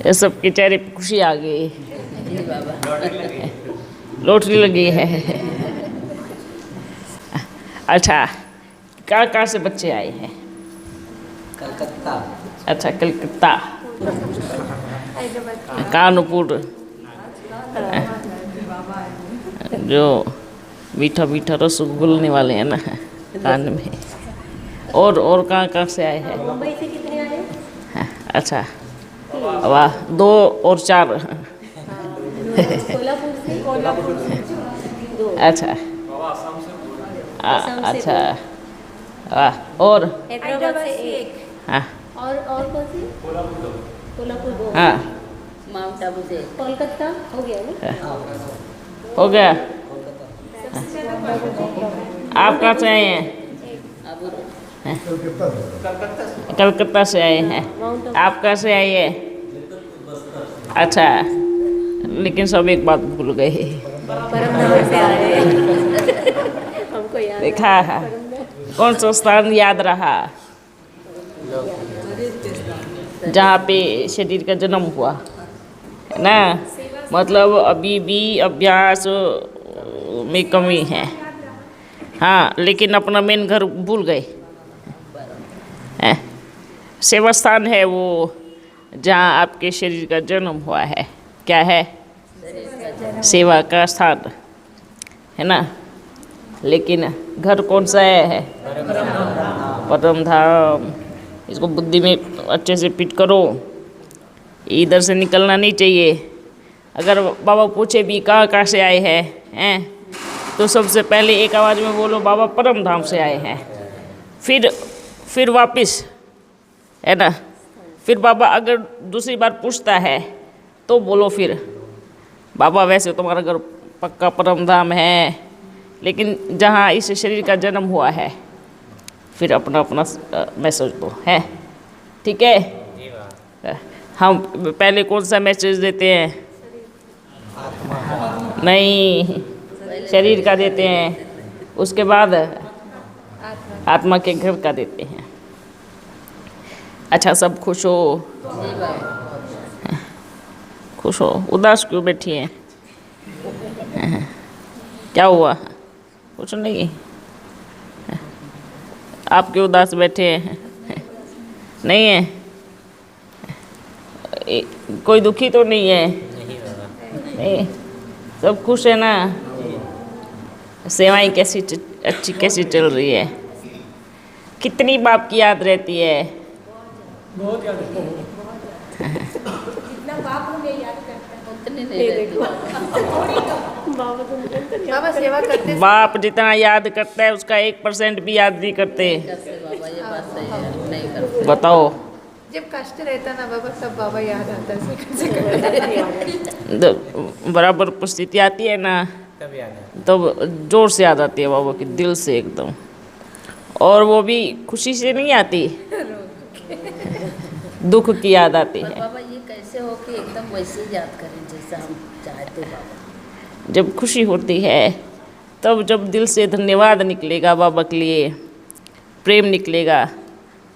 ये सबके चेहरे पे खुशी आ गई, लॉटरी लगी है। अच्छा, कहाँ से बच्चे आए हैं? कलकत्ता। अच्छा, कलकत्ता, कानपुर। जो मीठा मीठा रस घुलने वाले हैं ना कान में। और कहाँ से आए हैं? मुंबई से कितने आए? अच्छा, वाह, 2 और 4। कोल्हापुर से 2। अच्छा, अच्छा, वाह। और हैदराबाद से 1। हाँ और कौन सी? कोल्हापुर 2। हाँ, माउंट आबू से। कोलकाता हो गया ना? हो गया। आप कहाँ से आए हैं? कलकत्ता से आए हैं। आप कहाँ से आए हैं? अच्छा, लेकिन सब एक बात भूल गए। परमधाम से आए हैं। हमको याद देखा है, कौन सा स्थान याद रहा? जहाँ पे शरीर का जन्म हुआ है ना। मतलब अभी भी अभ्यास में कमी है। हाँ, लेकिन अपना मेन घर भूल गए। सेवा स्थान है वो जहाँ आपके शरीर का जन्म हुआ है। क्या है? सेवा का स्थान है ना। लेकिन घर कौन सा है? परम धाम। इसको बुद्धि में अच्छे से फिट करो, इधर से निकलना नहीं चाहिए। अगर बाबा पूछे भी कहाँ से आए हैं तो सबसे पहले एक आवाज़ में बोलो बाबा परम धाम से आए हैं। फिर वापस, है ना। फिर बाबा अगर दूसरी बार पूछता है तो बोलो फिर बाबा वैसे तुम्हारा घर पक्का परम धाम है, लेकिन जहाँ इस शरीर का जन्म हुआ है, फिर अपना मैसेज दो है। ठीक है। हम पहले कौन सा मैसेज देते हैं? नहीं, शरीर का देते हैं, उसके बाद आत्मा के घर का देते हैं। अच्छा, सब खुश हो? खुश हो? उदास क्यों बैठी हैं? क्या हुआ? कुछ नहीं, आप क्यों उदास बैठे हैं? नहीं है? कोई दुखी तो नहीं है? नहीं, सब खुश है ना। सेवाएं कैसी अच्छी कैसी चल रही है? कितनी बाप की याद रहती है? बहुत याद है। जितना बाप हमें याद करता है उतनी नहीं रहती। बाबा सेवा करते। बाप जितना याद करता है उसका 1% भी याद नहीं करते। कैसे बाबा, ये बात सही है, नहीं करते। बताओ। जब कष्ट रहता ना बाबा, तब बाबा याद आता है। बराबर परिस्थिति आती है ना, तब याद है। तब जोर से याद आती है बाबा की, दिल से एकदम। और वो भी खुशी से नहीं आती, दुख की याद आती पर है। बाबा ये कैसे हो कि एकदम वैसे ही याद करें जैसा हम चाहते बाबा। जब खुशी होती है तब जब दिल से धन्यवाद निकलेगा बाबा के लिए, प्रेम निकलेगा।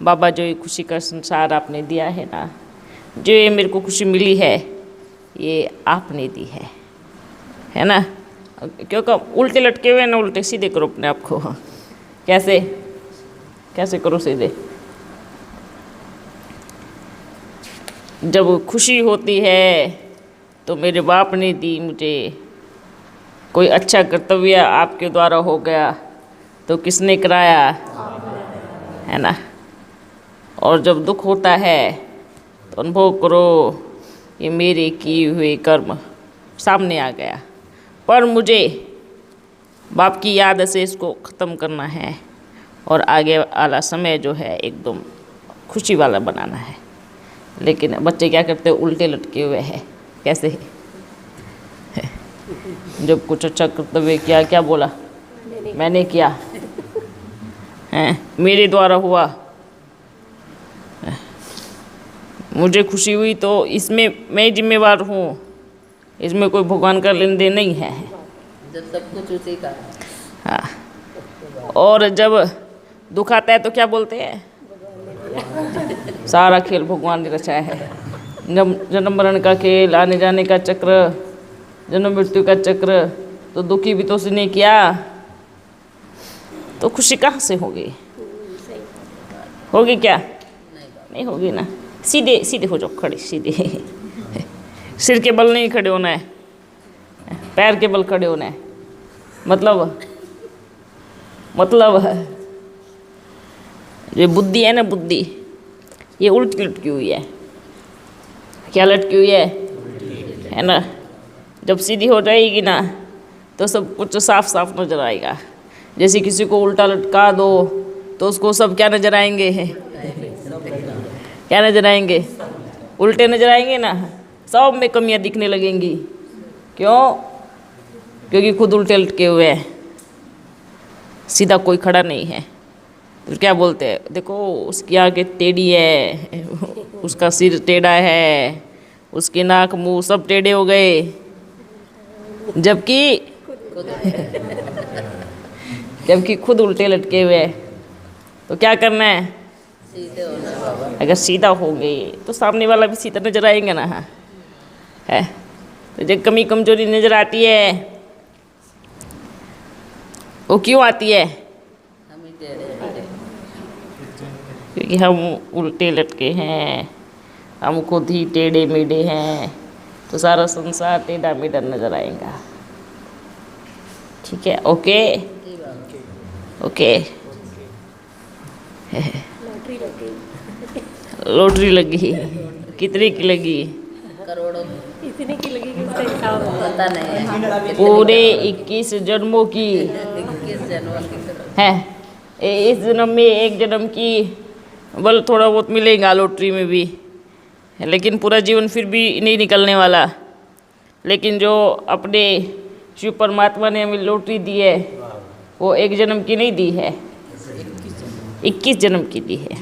बाबा जो ये खुशी का संसार आपने दिया है ना, जो ये मेरे को खुशी मिली है, ये आपने दी है ना। क्योंकि उल्टे लटके हुए ना, उल्टे सीधे करो अपने आप को। कैसे कैसे करो सीधे? जब खुशी होती है तो मेरे बाप ने दी मुझे। कोई अच्छा कर्तव्य आपके द्वारा हो गया तो किसने कराया? है ना। और जब दुख होता है तो अनुभव करो ये मेरे किए हुए कर्म सामने आ गया, पर मुझे बाप की याद से इसको ख़त्म करना है और आगे वाला समय जो है एकदम खुशी वाला बनाना है। लेकिन बच्चे क्या करते हैं? उल्टे लटके हुए हैं। कैसे? जब कुछ अच्छा कर्तव्य किया, क्या बोला? मैंने किया है, मेरे द्वारा हुआ, मुझे खुशी हुई तो इसमें मैं जिम्मेवार हूँ, इसमें कोई भगवान का लेन देन नहीं है। जब सब कुछ उसी का। हाँ। और जब दुख आता है तो क्या बोलते हैं? सारा खेल भगवान ने रचाया है। जन्म मरण का खेल, आने जाने का चक्र, जन्म मृत्यु का चक्र, तो दुखी भी तो उसने किया, तो खुशी कहाँ से होगी? होगी क्या? नहीं होगी ना। सीधे सीधे हो जाओ, खड़े सीधे। सिर के बल नहीं खड़े होना है, पैर के बल खड़े होना है। मतलब ये बुद्धि है ना, बुद्धि ये उल्टी लटकी हुई है। क्या लटकी हुई है ना? जब सीधी हो जाएगी ना तो सब कुछ साफ साफ नजर आएगा। जैसे किसी को उल्टा लटका दो तो उसको सब क्या नजर आएंगे? क्या नजर आएंगे? उल्टे नजर आएंगे ना, सब में कमियां दिखने लगेंगी। क्यों? क्योंकि खुद उल्टे लटके हुए हैं, सीधा कोई खड़ा नहीं है। तो क्या बोलते हैं, देखो उसकी आंखें टेढ़ी है, उसका सिर टेढ़ा है, उसकी नाक मुंह सब टेढ़े हो गए, जबकि खुद उल्टे लटके हुए हैं। तो क्या करना है? सीधे होना बाबा। अगर सीधा होंगे तो सामने वाला भी सीधा नजर आएंगे ना। है तो जब कमी कमजोरी नजर आती है, वो क्यों आती है? हम ही टेढ़े। क्योंकि हम उल्टे लटके हैं, हम खुद ही टेढ़े मेढ़े हैं, तो सारा संसार टेढ़ा मेढ़ा नजर आएगा। ठीक है? Okay okay. लॉटरी लगी। कितने की लगी? करोड़ों इतने की लगी कि उसका हिसाब होगा। पता नहीं है। पूरे 21 जन्मों की 21 जनवरी की तरफ। है। इस जन्म में एक जन्म की बल थोड़ा बहुत मिलेगा लॉटरी में भी, लेकिन पूरा जीवन फिर भी नहीं निकलने वाला। लेकिन जो अपने शिव परमात्मा ने हमें लॉटरी दी है, वो एक जन्म की नहीं दी है, 21 जन्म की दी है।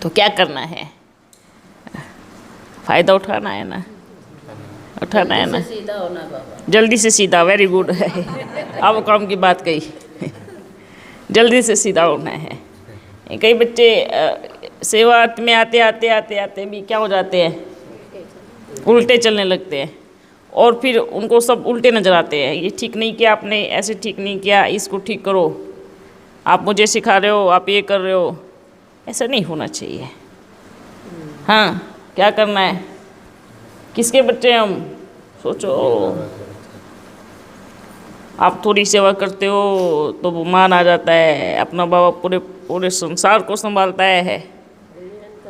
तो क्या करना है? फायदा उठाना है ना, उठाना है ना। सीधा होना बाबा। जल्दी से सीधा, वेरी गुड है। अब काम की बात कही। जल्दी से सीधा होना है। कई बच्चे सेवा में आते भी क्या हो जाते हैं? उल्टे चलने लगते हैं, और फिर उनको सब उल्टे नजर आते हैं। ये ठीक नहीं किया आपने, ऐसे ठीक नहीं किया, इसको ठीक करो, आप मुझे सिखा रहे हो, आप ये कर रहे हो। ऐसा नहीं होना चाहिए। हाँ, क्या करना है? किसके बच्चे हम? सोचो। आप थोड़ी सेवा करते हो तो वो मान आ जाता है, अपना बाबा पूरे संसार को संभालता है।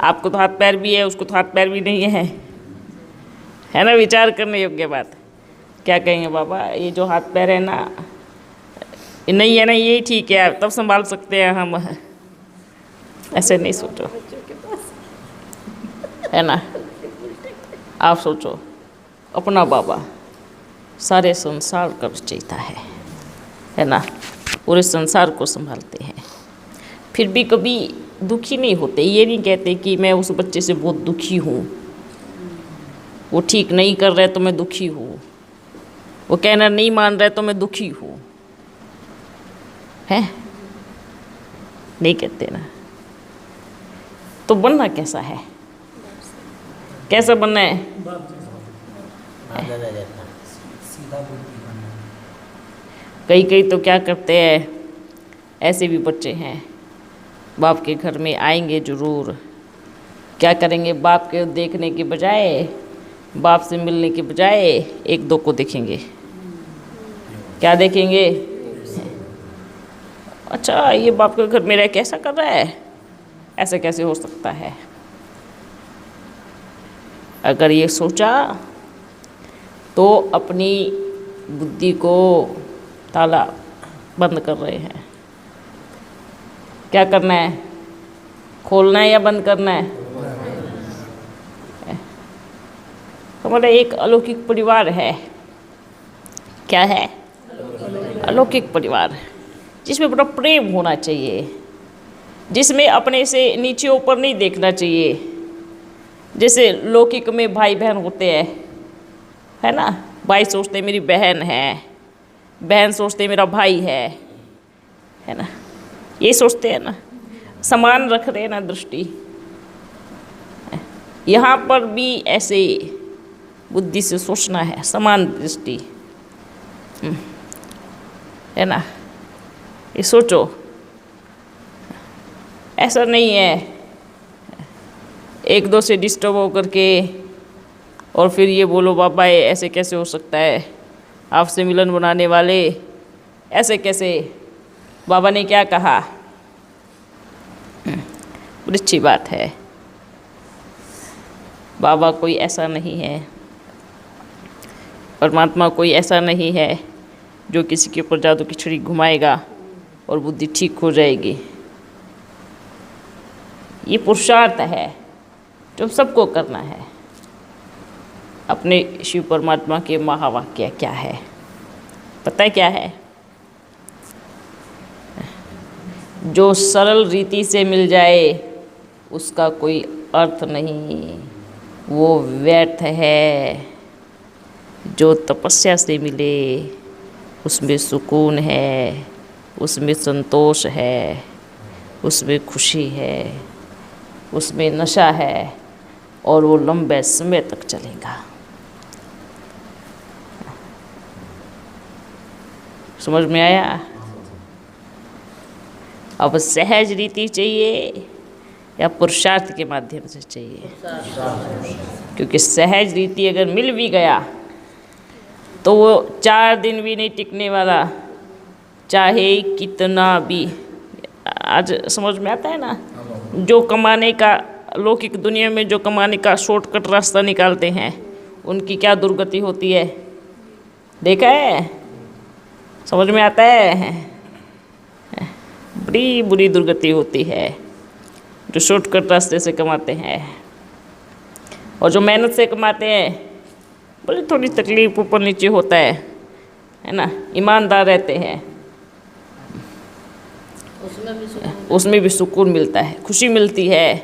आपको तो हाथ पैर भी है, उसको तो हाथ पैर भी नहीं है ना? विचार करने योग्य बात। क्या कहेंगे बाबा, ये जो हाथ पैर है ना, ये नहीं है ना, ये ठीक है, तब संभाल सकते हैं हम। ऐसे नहीं सोचो, है ना? आप सोचो, अपना बाबा सारे संसार का रचयिता है ना? पूरे संसार को संभालते हैं, फिर भी कभी दुखी नहीं होते। ये नहीं कहते कि मैं उस बच्चे से बहुत दुखी हूँ, वो ठीक नहीं कर रहे तो मैं दुखी हूँ, वो कहना नहीं मान रहे तो मैं दुखी हूँ, है? नहीं कहते ना। तो बनना कैसा है? कैसा बनना है? कई तो क्या करते हैं, ऐसे भी बच्चे हैं, बाप के घर में आएंगे जरूर, क्या करेंगे? बाप के देखने के बजाय, बाप से मिलने के बजाय एक दो को देखेंगे। क्या देखेंगे? अच्छा, ये बाप के घर में रह के ऐसा कर रहा है, ऐसा कैसे हो सकता है? अगर ये सोचा तो अपनी बुद्धि को ताला बंद कर रहे हैं। क्या करना है? खोलना है या बंद करना है? हमारा एक अलौकिक परिवार है। क्या है? अलौकिक परिवार, जिसमें बड़ा प्रेम होना चाहिए, जिसमें अपने से नीचे ऊपर नहीं देखना चाहिए। जैसे लौकिक में भाई बहन होते हैं, है ना? भाई सोचते मेरी बहन है, बहन सोचते मेरा भाई है ना? ये सोचते हैं ना, समान रख रहे हैं ना दृष्टि। यहाँ पर भी ऐसे बुद्धि से सोचना है, समान दृष्टि, है ना। ये सोचो, ऐसा नहीं है एक दो से डिस्टर्ब होकर के और फिर ये बोलो बाबा ये ऐसे कैसे हो सकता है, आपसे मिलन बनाने वाले ऐसे कैसे, बाबा ने क्या कहा। बड़ी अच्छी बात है, बाबा कोई ऐसा नहीं है, परमात्मा कोई ऐसा नहीं है जो किसी के ऊपर जादू की छड़ी घुमाएगा और बुद्धि ठीक हो जाएगी। ये पुरुषार्थ है जो सबको करना है। अपने शिव परमात्मा के महावाक्य क्या है पता है क्या है? जो सरल रीति से मिल जाए उसका कोई अर्थ नहीं, वो व्यर्थ है। जो तपस्या से मिले उसमें सुकून है, उसमें संतोष है, उसमें खुशी है, उसमें नशा है और वो लंबे समय तक चलेगा। समझ में आया? अब सहज रीति चाहिए या पुरुषार्थ के माध्यम से चाहिए? क्योंकि सहज रीति अगर मिल भी गया तो वो 4 दिन भी नहीं टिकने वाला, चाहे कितना भी। आज समझ में आता है ना, जो कमाने का लौकिक दुनिया में जो कमाने का शॉर्टकट रास्ता निकालते हैं उनकी क्या दुर्गति होती है, देखा है? समझ में आता है? बड़ी बुरी दुर्गति होती है जो शॉर्टकट रास्ते से कमाते हैं। और जो मेहनत से कमाते हैं बड़ी थोड़ी तकलीफ ऊपर नीचे होता है ना, ईमानदार रहते हैं, उसमें भी सुकून मिलता है, खुशी मिलती है,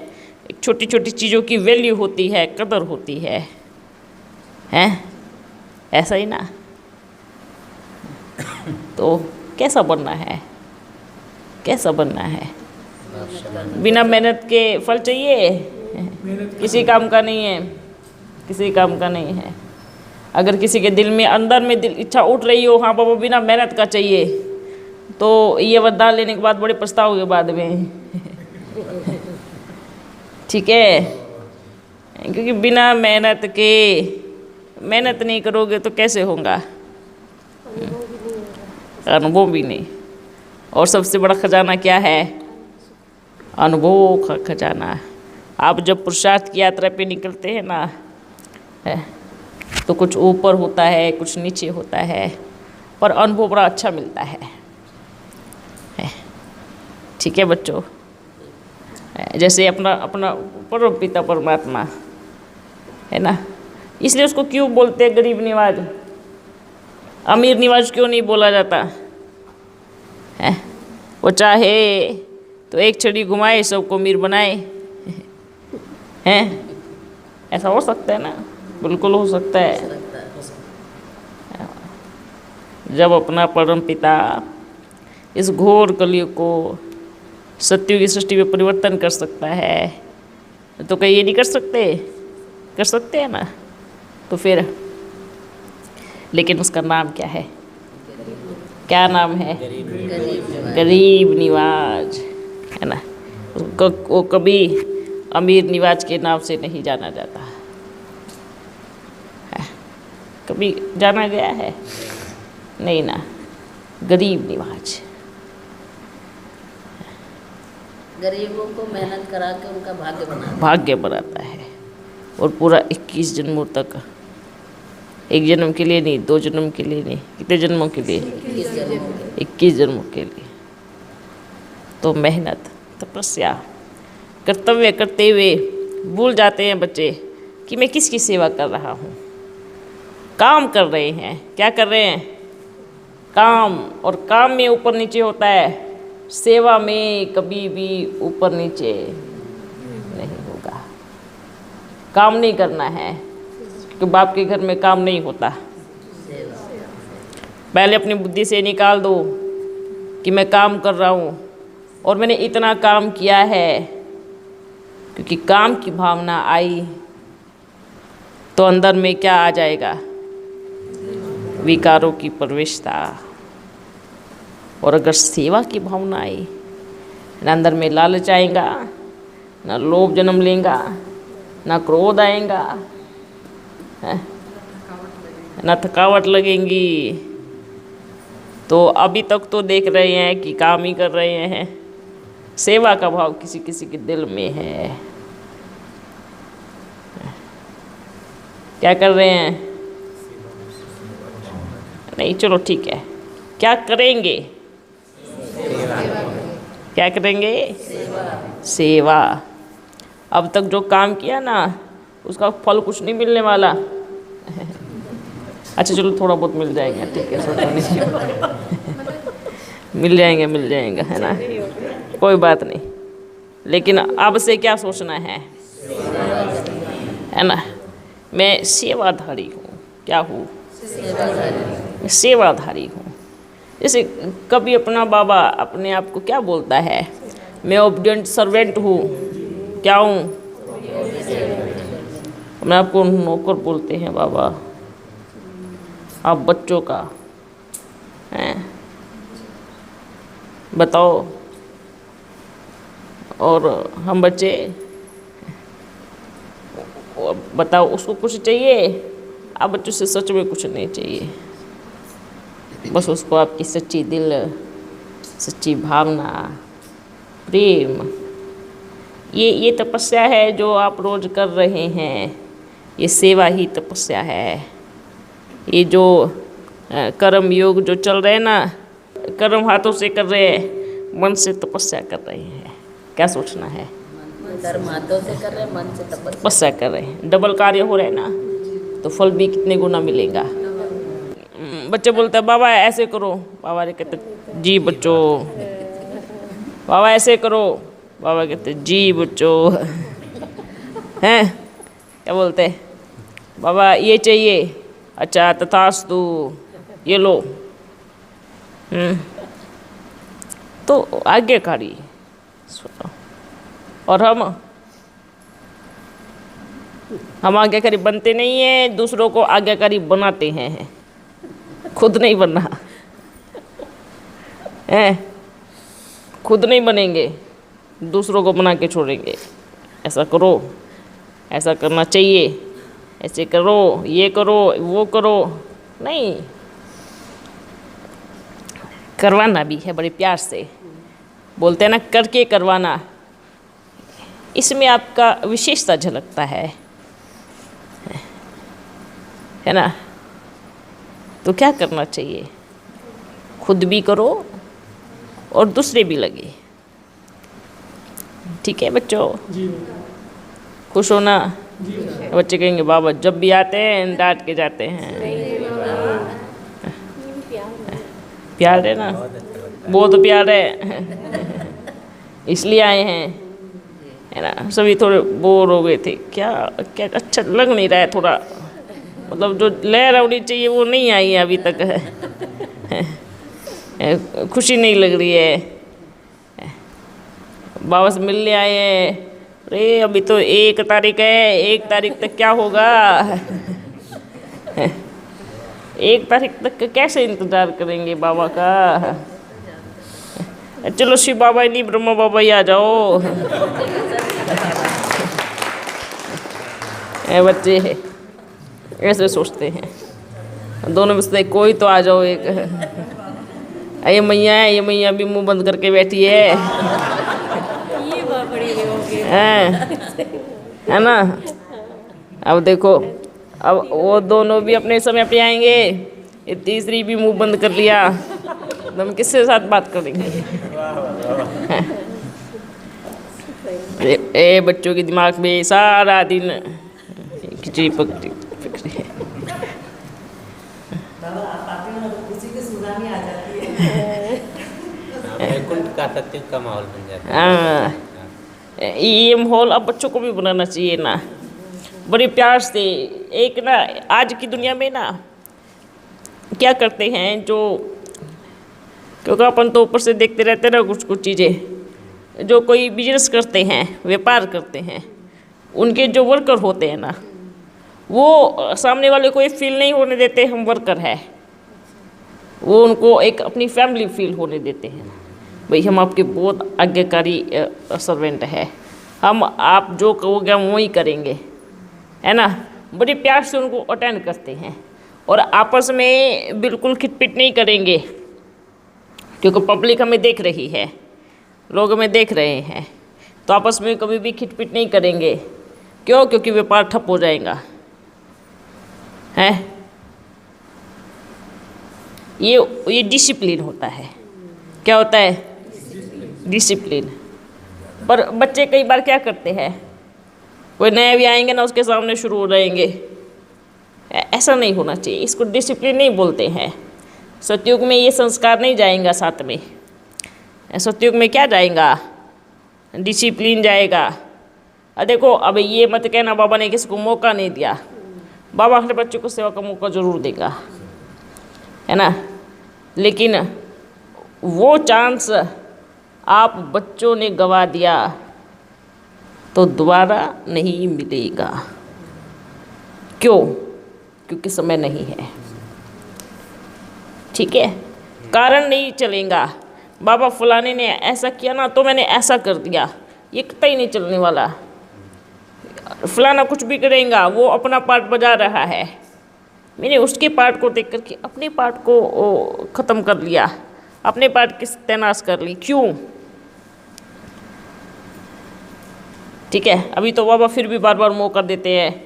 एक छोटी छोटी चीज़ों की वैल्यू होती है, कदर होती है, हैं? ऐसा ही ना। तो कैसा बनना है, कैसा बनना है? बिना मेहनत के फल चाहिए? किसी काम का नहीं है, किसी काम का नहीं है। अगर किसी के दिल में अंदर में दिल इच्छा उठ रही हो, हाँ बाबा बिना मेहनत का चाहिए, तो ये वरदान लेने के बाद बड़े पछताओगे बाद में। ठीक है? क्योंकि बिना मेहनत के, मेहनत नहीं करोगे तो कैसे होगा? अनुभव भी नहीं। और सबसे बड़ा खजाना क्या है? अनुभव का खजाना। आप जब पुरुषार्थ की यात्रा पे निकलते हैं ना, तो कुछ ऊपर होता है, कुछ नीचे होता है, पर अनुभव बड़ा अच्छा मिलता है। ठीक है बच्चों? जैसे अपना अपना परम पिता परमात्मा है ना, इसलिए उसको क्यों बोलते हैं गरीब निवाज? अमीर निवाज क्यों नहीं बोला जाता है? वो चाहे तो एक छड़ी घुमाए सबको अमीर बनाए, हैं? ऐसा हो सकता है ना? बिल्कुल हो सकता है। जब अपना परम पिता इस घोर कलयुग को सत्युग की सृष्टि में परिवर्तन कर सकता है तो कहीं ये नहीं कर सकते? कर सकते हैं ना। तो फिर लेकिन उसका नाम क्या है? क्या नाम है? गरीब निवाज, है ना। वो कभी अमीर निवाज के नाम से नहीं जाना जाता है। कभी जाना गया है? नहीं ना। गरीब निवाज। गरीबों को मेहनत करा के उनका भाग्य बनाता है। और पूरा 21 जन्मों तक, एक जन्म के लिए नहीं, 2 जन्म के लिए नहीं, कितने जन्मों के लिए? 21 जन्मों के लिए। तो मेहनत, तपस्या, कर्तव्य करते हुए भूल जाते हैं बच्चे कि मैं किसकी सेवा कर रहा हूँ। काम कर रहे हैं, क्या कर रहे हैं? काम। और काम में ऊपर नीचे होता है, सेवा में कभी भी ऊपर नीचे नहीं होगा। काम नहीं करना है, क्योंकि बाप के घर में काम नहीं होता। पहले अपनी बुद्धि से निकाल दो कि मैं काम कर रहा हूँ और मैंने इतना काम किया है, क्योंकि काम की भावना आई तो अंदर में क्या आ जाएगा? विकारों की प्रवेशता। और अगर सेवा की भावना आई, न अंदर में लालच आएगा, न लोभ जन्म लेगा, न क्रोध आएगा, न थकावट लगेगी। तो अभी तक तो देख रहे हैं कि काम ही कर रहे हैं, सेवा का भाव किसी किसी के दिल में है। क्या कर रहे हैं? नहीं, चलो ठीक है, क्या करेंगे? क्या करेंगे? सेवा। अब तक जो काम किया ना, उसका फल कुछ नहीं मिलने वाला। अच्छा चलो, थोड़ा बहुत मिल जाएगा, ठीक है, सोचो नहीं। मिल जाएंगे, है ना, कोई बात नहीं। लेकिन अब से क्या सोचना है ना? मैं सेवाधारी हूँ। क्या हूँ? सेवाधारी हूँ। जैसे कभी अपना बाबा अपने आप को क्या बोलता है? मैं ओबीडिएंट सर्वेंट हूँ। क्या हूँ? अपने आप को नौकर बोलते हैं बाबा। आप बच्चों का हैं, बताओ। और हम बच्चे, बताओ उसको कुछ चाहिए? आप बच्चों से सच में कुछ नहीं चाहिए, बस उसको आपकी सच्ची दिल, सच्ची भावना, प्रेम। ये तपस्या है जो आप रोज कर रहे हैं। ये सेवा ही तपस्या है। ये जो कर्म योग जो चल रहे हैं ना, कर्म हाथों से कर रहे हैं, मन से तपस्या कर रहे हैं। क्या सोचना है? कर्म हाथों से कर रहे, मन से तपस्या कर रहे हैं। डबल कार्य हो रहा है ना, तो फल भी कितने गुना मिलेगा। बच्चे बोलते हैं बाबा ऐसे करो, बाबा कहते जी बच्चों। बाबा ऐसे करो, बाबा कहते जी बच्चों। हैं क्या बोलते हैं? बाबा ये चाहिए, अच्छा तथास्तु, ये लो। तो आज्ञाकारी। और हम आज्ञाकारी बनते नहीं हैं, दूसरों को आज्ञाकारी बनाते हैं। खुद नहीं बनना है, खुद नहीं बनेंगे, दूसरों को बना के छोड़ेंगे। ऐसा करो, ऐसा करना चाहिए, ऐसे करो, ये करो, वो करो। नहीं, करवाना भी है बड़े प्यार से। बोलते हैं ना, करके करवाना। इसमें आपका विशेषता झलकता है ना? तो क्या करना चाहिए? खुद भी करो और दूसरे भी लगे। ठीक है बच्चों? खुश हो ना? बच्चे कहेंगे बाबा जब भी आते हैं डांट के जाते हैं। प्यार है ना? बहुत प्यार है, इसलिए आए हैं, है ना? सभी थोड़े बोर हो गए थे। क्या क्या अच्छा लग नहीं रहा है, थोड़ा मतलब जो लहर होनी चाहिए वो नहीं आई है अभी तक। खुशी नहीं लग रही है। बाबा से मिलने आए हैं। अरे अभी तो 1 तारीख है, 1 तारीख तक क्या होगा? 1 तारीख तक का कैसे इंतजार करेंगे बाबा का? चलो शिव बाबा ही नहीं, ब्रह्मा बाबा ही आ जाओ। बच्चे ऐसे सोचते हैं। दोनों में से कोई तो आ जाओ एक। ये मैया है, ये मैया भी मुंह बंद करके बैठी है। ये बड़ी होगी है ना? अब देखो, अब वो दोनों भी अपने समय पे आएंगे। ये तीसरी भी मुंह बंद कर लिया, तो हम किसके साथ बात करेंगे? ए बच्चों के दिमाग में सारा दिन खिचड़ी पकड़ी है। वैकुंठ का सत्य का माहौल बन जाता है। ये माहौल अब बच्चों को भी बनाना चाहिए ना, बड़े प्यार से। एक ना आज की दुनिया में ना क्या करते हैं, जो क्योंकि अपन तो ऊपर से देखते रहते हैं ना कुछ कुछ चीज़ें। जो कोई बिजनेस करते हैं, व्यापार करते हैं, उनके जो वर्कर होते हैं ना, वो सामने वाले को ये फील नहीं होने देते हम वर्कर है, वो उनको एक अपनी फैमिली फील होने देते हैं। भाई हम आपके बहुत आज्ञाकारी सर्वेंट है, हम आप जो कहोगे हम वही करेंगे, है ना। बड़े प्यार से उनको अटेंड करते हैं और आपस में बिल्कुल खिटपिट नहीं करेंगे, क्योंकि पब्लिक हमें देख रही है, लोग हमें देख रहे हैं, तो आपस में कभी भी खिटपिट नहीं करेंगे। क्यों? क्योंकि व्यापार ठप हो जाएगा, है। ये डिसिप्लिन होता है। क्या होता है? डिसिप्लिन। पर बच्चे कई बार क्या करते हैं, कोई नया भी आएंगे ना उसके सामने शुरू हो जाएंगे। ऐसा नहीं होना चाहिए, इसको डिसिप्लिन नहीं बोलते हैं। सतयुग में ये संस्कार नहीं जाएगा साथ में। सतयुग में क्या जाएगा? डिसिप्लिन जाएगा। देखो अब ये मत कहना बाबा ने किसी को मौका नहीं दिया, बाबा हर बच्चे को सेवा का मौका जरूर देगा, है ना। लेकिन वो चांस आप बच्चों ने गवा दिया तो दोबारा नहीं मिलेगा। क्यों? क्योंकि समय नहीं है, ठीक है। कारण नहीं चलेगा, बाबा फलाने ने ऐसा किया ना तो मैंने ऐसा कर दिया, ये कतई नहीं चलने वाला। फलाना कुछ भी करेगा, वो अपना पार्ट बजा रहा है, मैंने उसके पार्ट को देख करके अपने पार्ट को ख़त्म कर लिया, अपने पार्ट की सत्यानाश कर ली। क्यों? ठीक है। अभी तो बाबा फिर भी बार बार मौका देते हैं,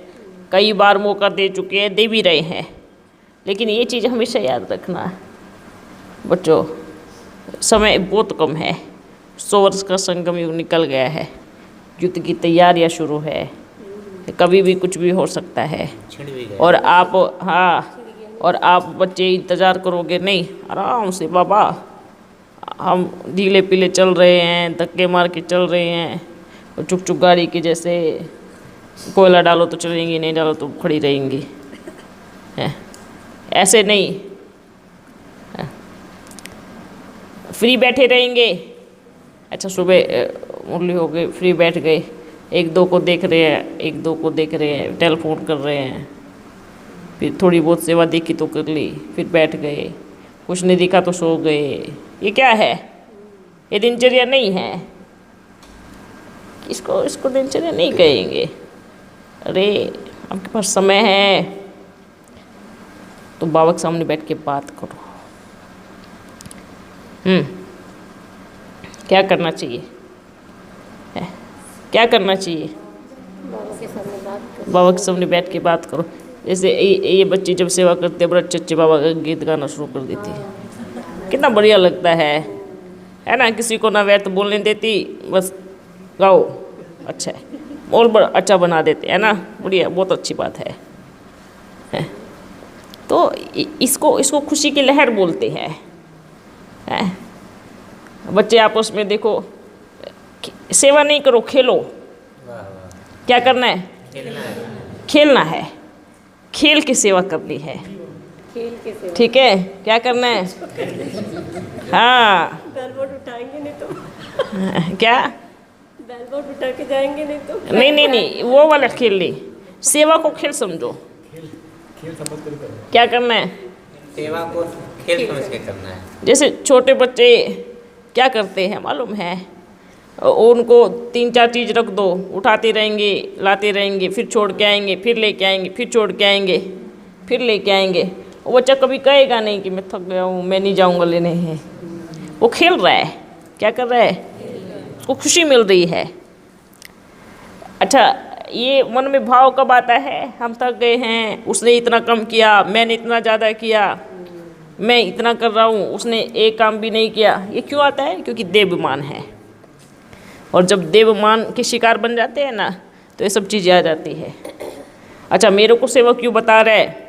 कई बार मौका दे चुके हैं, दे भी रहे हैं। लेकिन ये चीज़ हमेशा याद रखना बच्चों, समय बहुत कम है, 100 वर्ष का संगम युग निकल गया है, युद्ध की तैयारियां शुरू है, कभी भी कुछ भी हो सकता है। और आप और आप बच्चे इंतज़ार करोगे नहीं, आराम से बाबा हम ढीले पीले चल रहे हैं, धक्के मार के चल रहे हैं, और चुप चुप गाड़ी के जैसे कोयला डालो तो चलेंगी, नहीं डालो तो खड़ी रहेंगी, है। ऐसे नहीं फ्री बैठे रहेंगे। अच्छा सुबह मुरली हो गई, फ्री बैठ गए, एक दो को देख रहे हैं, टेलीफोन कर रहे हैं, फिर थोड़ी बहुत सेवा देखी तो कर ली, फिर बैठ गए, कुछ नहीं दिखा तो सो गए। ये क्या है? ये दिनचर्या नहीं है। इसको दिनचर्या नहीं कहेंगे। अरे आपके पास समय है तो बाबा के सामने बैठ के बात करो। क्या करना चाहिए? क्या करना चाहिए? बाबा के सामने बैठ के बात करो। जैसे ये बच्ची जब सेवा करते हैं बड़ा अच्छे बाबा का गीत गाना शुरू कर देती है, कितना बढ़िया लगता है ना। किसी को ना व्यर्थ बोलने देती, बस गाओ, अच्छा है, और बड़ा अच्छा बना देते हैं ना, बढ़िया, बहुत अच्छी बात है। तो इसको खुशी की लहर बोलते हैं। बच्चे आपस में देखो, सेवा नहीं करो, खेलो। क्या करना है? खेलना है, खेल की सेवा करनी है, ठीक है। क्या करना है? हाँ, बेल बोर्ड उठाएंगे नहीं तो क्या? बेल बोर्ड उठा के जाएंगे नहीं तो नहीं, वो वाला खेल नहीं, सेवा को खेल समझो। क्या करना है? सेवा को खेल समझ के करना है। जैसे छोटे बच्चे क्या करते हैं मालूम है, उनको 3-4 चीज़ रख दो, उठाते रहेंगे, लाते रहेंगे, फिर छोड़ के आएंगे, फिर लेके आएंगे, फिर छोड़ के आएंगे, फिर लेके आएंगे। वो बच्चा कभी कहेगा नहीं कि मैं थक गया हूँ, मैं नहीं जाऊँगा लेने हैं। वो खेल रहा है। क्या कर रहा है? उसको खुशी मिल रही है। अच्छा, ये मन में भाव कब आता है? हम थक गए हैं, उसने इतना कम किया, मैंने इतना ज़्यादा किया, मैं इतना कर रहा हूँ, उसने एक काम भी नहीं किया। ये क्यों आता है? क्योंकि देवमान है। और जब देवमान के शिकार बन जाते हैं ना, तो ये सब चीज़ें आ जाती है। अच्छा, मेरे को सेवा क्यों बता रहा है?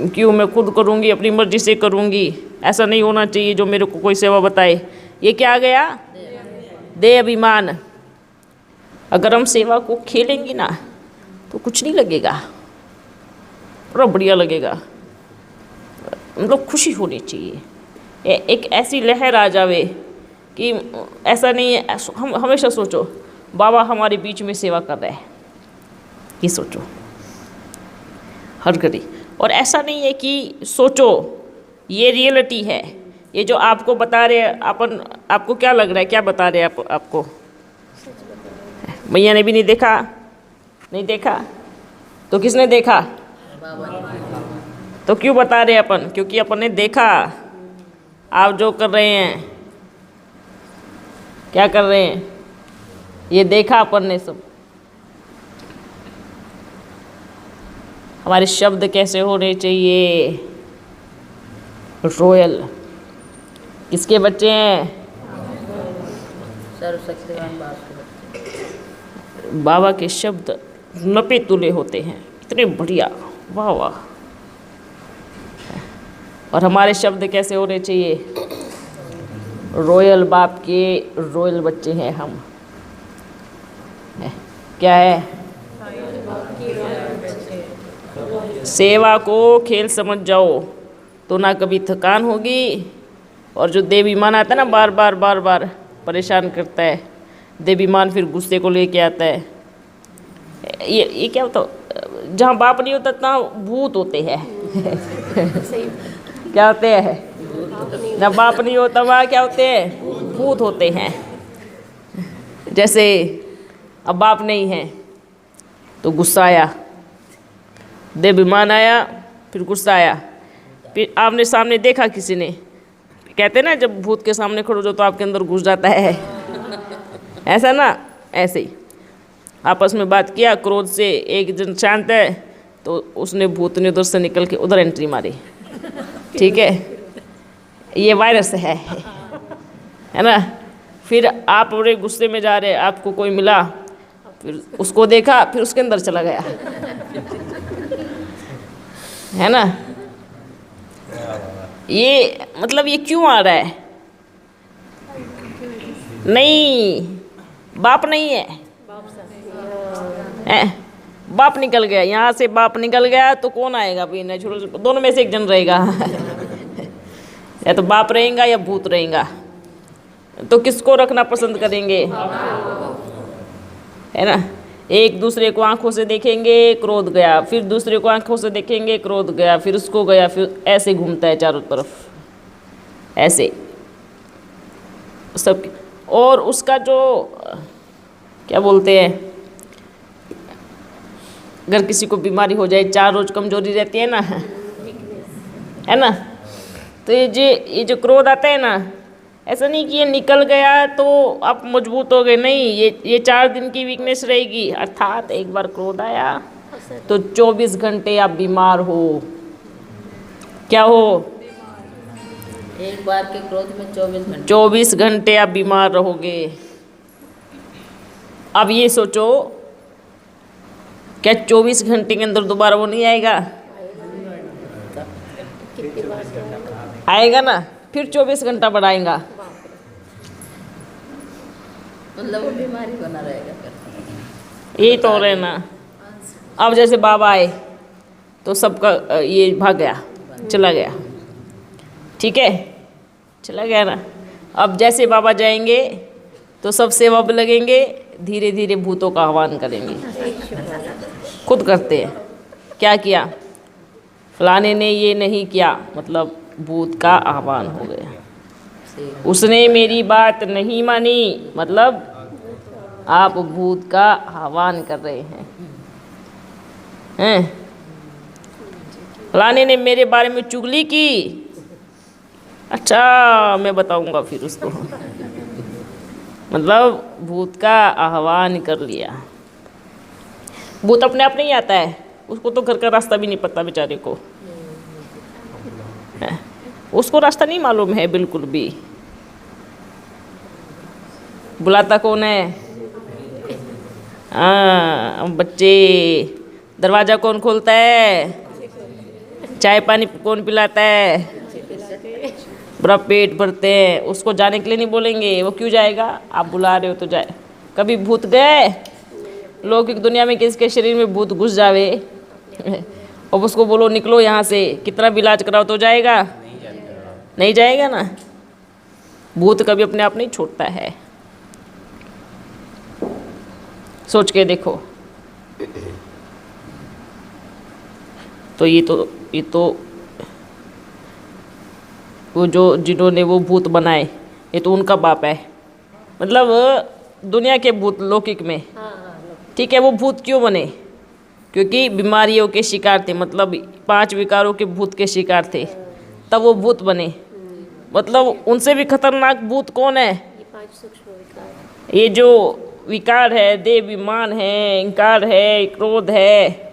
क्यों मैं खुद करूँगी, अपनी मर्जी से करूँगी? ऐसा नहीं होना चाहिए जो मेरे को कोई सेवा बताए। ये क्या आ गया? देह अभिमान। अगर हम सेवा को खेलेंगे ना तो कुछ नहीं लगेगा, बड़ा बढ़िया लगेगा। मतलब खुशी होनी चाहिए, एक ऐसी लहर आ जावे कि ऐसा नहीं है। हम हमेशा सोचो बाबा हमारे बीच में सेवा कर रहे हैं, ये सोचो, हर घड़ी। और ऐसा नहीं है कि सोचो, ये रियलिटी है। ये जो आपको बता रहे हैं अपन, आपको क्या लग रहा है, क्या बता रहे हैं आपको? मैया ने भी नहीं देखा, नहीं देखा तो किसने देखा? तो क्यों बता रहे हैं अपन? क्योंकि अपन ने देखा। आप जो कर रहे हैं, क्या कर रहे हैं, ये देखा अपन ने सब। हमारे शब्द कैसे होने चाहिए? रॉयल। किसके बच्चे हैं? सर्वशक्तिवान बाप के बच्चे। बाबा के शब्द नपे तुले होते हैं, इतने बढ़िया, वाह वाह। और हमारे शब्द कैसे होने चाहिए? रॉयल बाप के रॉयल बच्चे हैं हम। क्या है? सेवा को खेल समझ जाओ तो ना कभी थकान होगी। और जो देवीमान आता है ना, बार बार बार बार परेशान करता है, देवीमान फिर गुस्से को लेके आता है। ये क्या होता, जहाँ बाप नहीं होता तहाँ भूत होते हैं। क्या होते हैं? जब बाप नहीं होता वहाँ क्या होते हैं? भूत होते हैं। जैसे अब बाप नहीं है तो गुस्सा आया, देवीमान आया, फिर गुस्सा आया, फिर आमने सामने देखा किसी ने, कहते हैं ना जब भूत के सामने खड़ो जो तो आपके अंदर घुस जाता है, ऐसा ना, ऐसे ही आपस में बात किया, क्रोध से एक जन शांत है तो उसने भूत ने उधर से निकल के उधर एंट्री मारी। ठीक है, ये वायरस है ना। फिर आप बड़े गुस्से में जा रहे, आपको कोई मिला, फिर उसको देखा, फिर उसके अंदर चला गया, है ना। ये मतलब ये क्यों आ रहा है? नहीं, बाप नहीं है, बाप निकल गया यहाँ से, बाप निकल गया तो कौन आएगा? भी नेचुरल दोनों में से एक जन रहेगा। या तो बाप रहेगा या भूत रहेगा। तो किसको रखना पसंद करेंगे? है ना। एक दूसरे को आंखों से देखेंगे, क्रोध गया, फिर दूसरे को आंखों से देखेंगे, क्रोध गया, फिर उसको गया, फिर ऐसे घूमता है चारों तरफ, ऐसे सब। और उसका जो क्या बोलते हैं, अगर किसी को बीमारी हो जाए, 4 रोज कमजोरी रहती है ना, है ना। तो ये जो क्रोध आता है ना, ऐसा नहीं कि ये निकल गया तो आप मजबूत हो गए, नहीं, ये 4 दिन की वीकनेस रहेगी। अर्थात एक बार क्रोध आया तो 24 घंटे आप बीमार हो। क्या हो? एक बार के क्रोध में 24 घंटे आप बीमार रहोगे। अब ये सोचो, क्या 24 घंटे के अंदर दोबारा वो नहीं आएगा? आएगा ना, फिर 24 घंटा बढ़ाएगा, मतलब वो बीमारी बना रहेगा फिर। यही तो रहे ना। अब जैसे बाबा आए तो सबका ये भाग गया, चला गया, ठीक है, चला गया ना। अब जैसे बाबा जाएंगे तो सब सेवा पे लगेंगे, धीरे धीरे भूतों का आह्वान करेंगे, खुद करते हैं। क्या किया? फलाने ने ये नहीं किया, मतलब भूत का आह्वान हो गया। उसने मेरी बात नहीं मानी, मतलब आप भूत का आह्वान कर रहे हैं। फलाने ने मेरे बारे में चुगली की, अच्छा मैं बताऊंगा फिर उसको, मतलब भूत का आह्वान कर लिया। भूत अपने आप नहीं आता है, उसको तो घर का रास्ता भी नहीं पता बेचारे को, उसको रास्ता नहीं मालूम है बिल्कुल भी। बुलाता कौन है? बच्चे। दरवाज़ा कौन खोलता है? चाय पानी कौन पिलाता है? बड़ा पेट भरते हैं, उसको जाने के लिए नहीं बोलेंगे, वो क्यों जाएगा? आप बुला रहे हो तो जाए। कभी भूत गए लौकिक दुनिया में, किसके शरीर में भूत घुस जावे और उसको बोलो निकलो यहाँ से, कितना भी इलाज कराओ तो जाएगा? नहीं जाएगा ना। भूत कभी अपने आप नहीं छोड़ता है, सोच के देखो। तो ये तो वो जो जिन्होंने वो भूत बनाए ये तो उनका बाप है, मतलब दुनिया के भूत लौकिक में। ठीक है, वो भूत क्यों बने? क्योंकि बीमारियों के शिकार थे, मतलब 5 विकारों के भूत के शिकार थे, तब वो भूत बने। मतलब उनसे भी खतरनाक भूत कौन है? ये जो विकार है, देहाभिमान है, इंकार है, क्रोध है,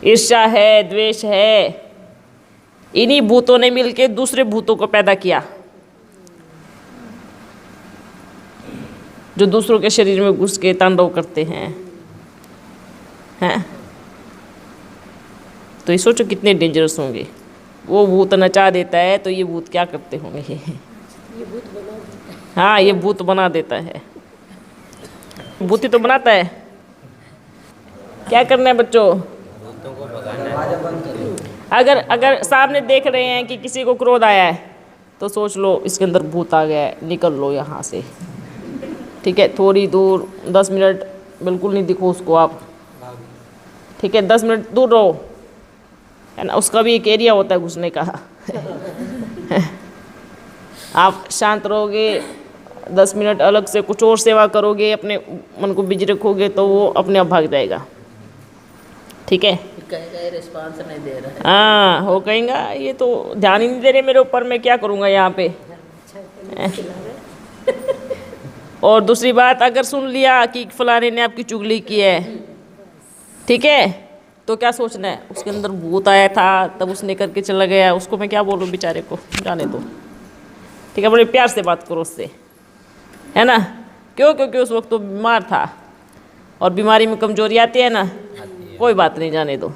ईर्ष्या है, द्वेष है, इन्हीं भूतों ने मिलकर दूसरे भूतों को पैदा किया जो दूसरों के शरीर में घुस के तांडव करते हैं। तो ये सोचो कितने डेंजरस होंगे। वो भूत नचा देता है तो ये भूत क्या करते होंगे? ये भूत बना देता है। हाँ, ये भूत बना देता है। भूत ही तो बनाता है। क्या करना है बच्चों? भूतों को भगाना है। अगर सामने देख रहे हैं कि किसी को क्रोध आया है तो सोच लो इसके अंदर भूत आ गया है, निकल लो यहाँ से। ठीक है, थोड़ी दूर 10 मिनट बिल्कुल नहीं दिखो उसको आप। ठीक है, 10 मिनट दूर रहो, है ना। उसका भी एक एरिया होता है घुसने का। आप शांत रहोगे, 10 मिनट अलग से कुछ और सेवा करोगे, अपने मन को बिजी रखोगे तो वो अपने आप भाग जाएगा। ठीक है, कहेगा रिस्पॉन्स नहीं दे रहा है। हाँ, हो कहेगा ये तो ध्यान ही नहीं दे रहे मेरे ऊपर, मैं क्या करूँगा यहाँ पे। और दूसरी बात, अगर सुन लिया कि फलाने ने आपकी चुगली की है, ठीक है, तो क्या सोचना है? उसके अंदर भूत आया था तब उसने करके चला गया, उसको मैं क्या बोलूँ, बेचारे को जाने दो। ठीक है, बड़े प्यार से बात करो उससे, है ना। क्यों? क्योंकि उस वक्त तो बीमार था, और बीमारी में कमजोरी आती है ना। कोई बात नहीं, जाने दो।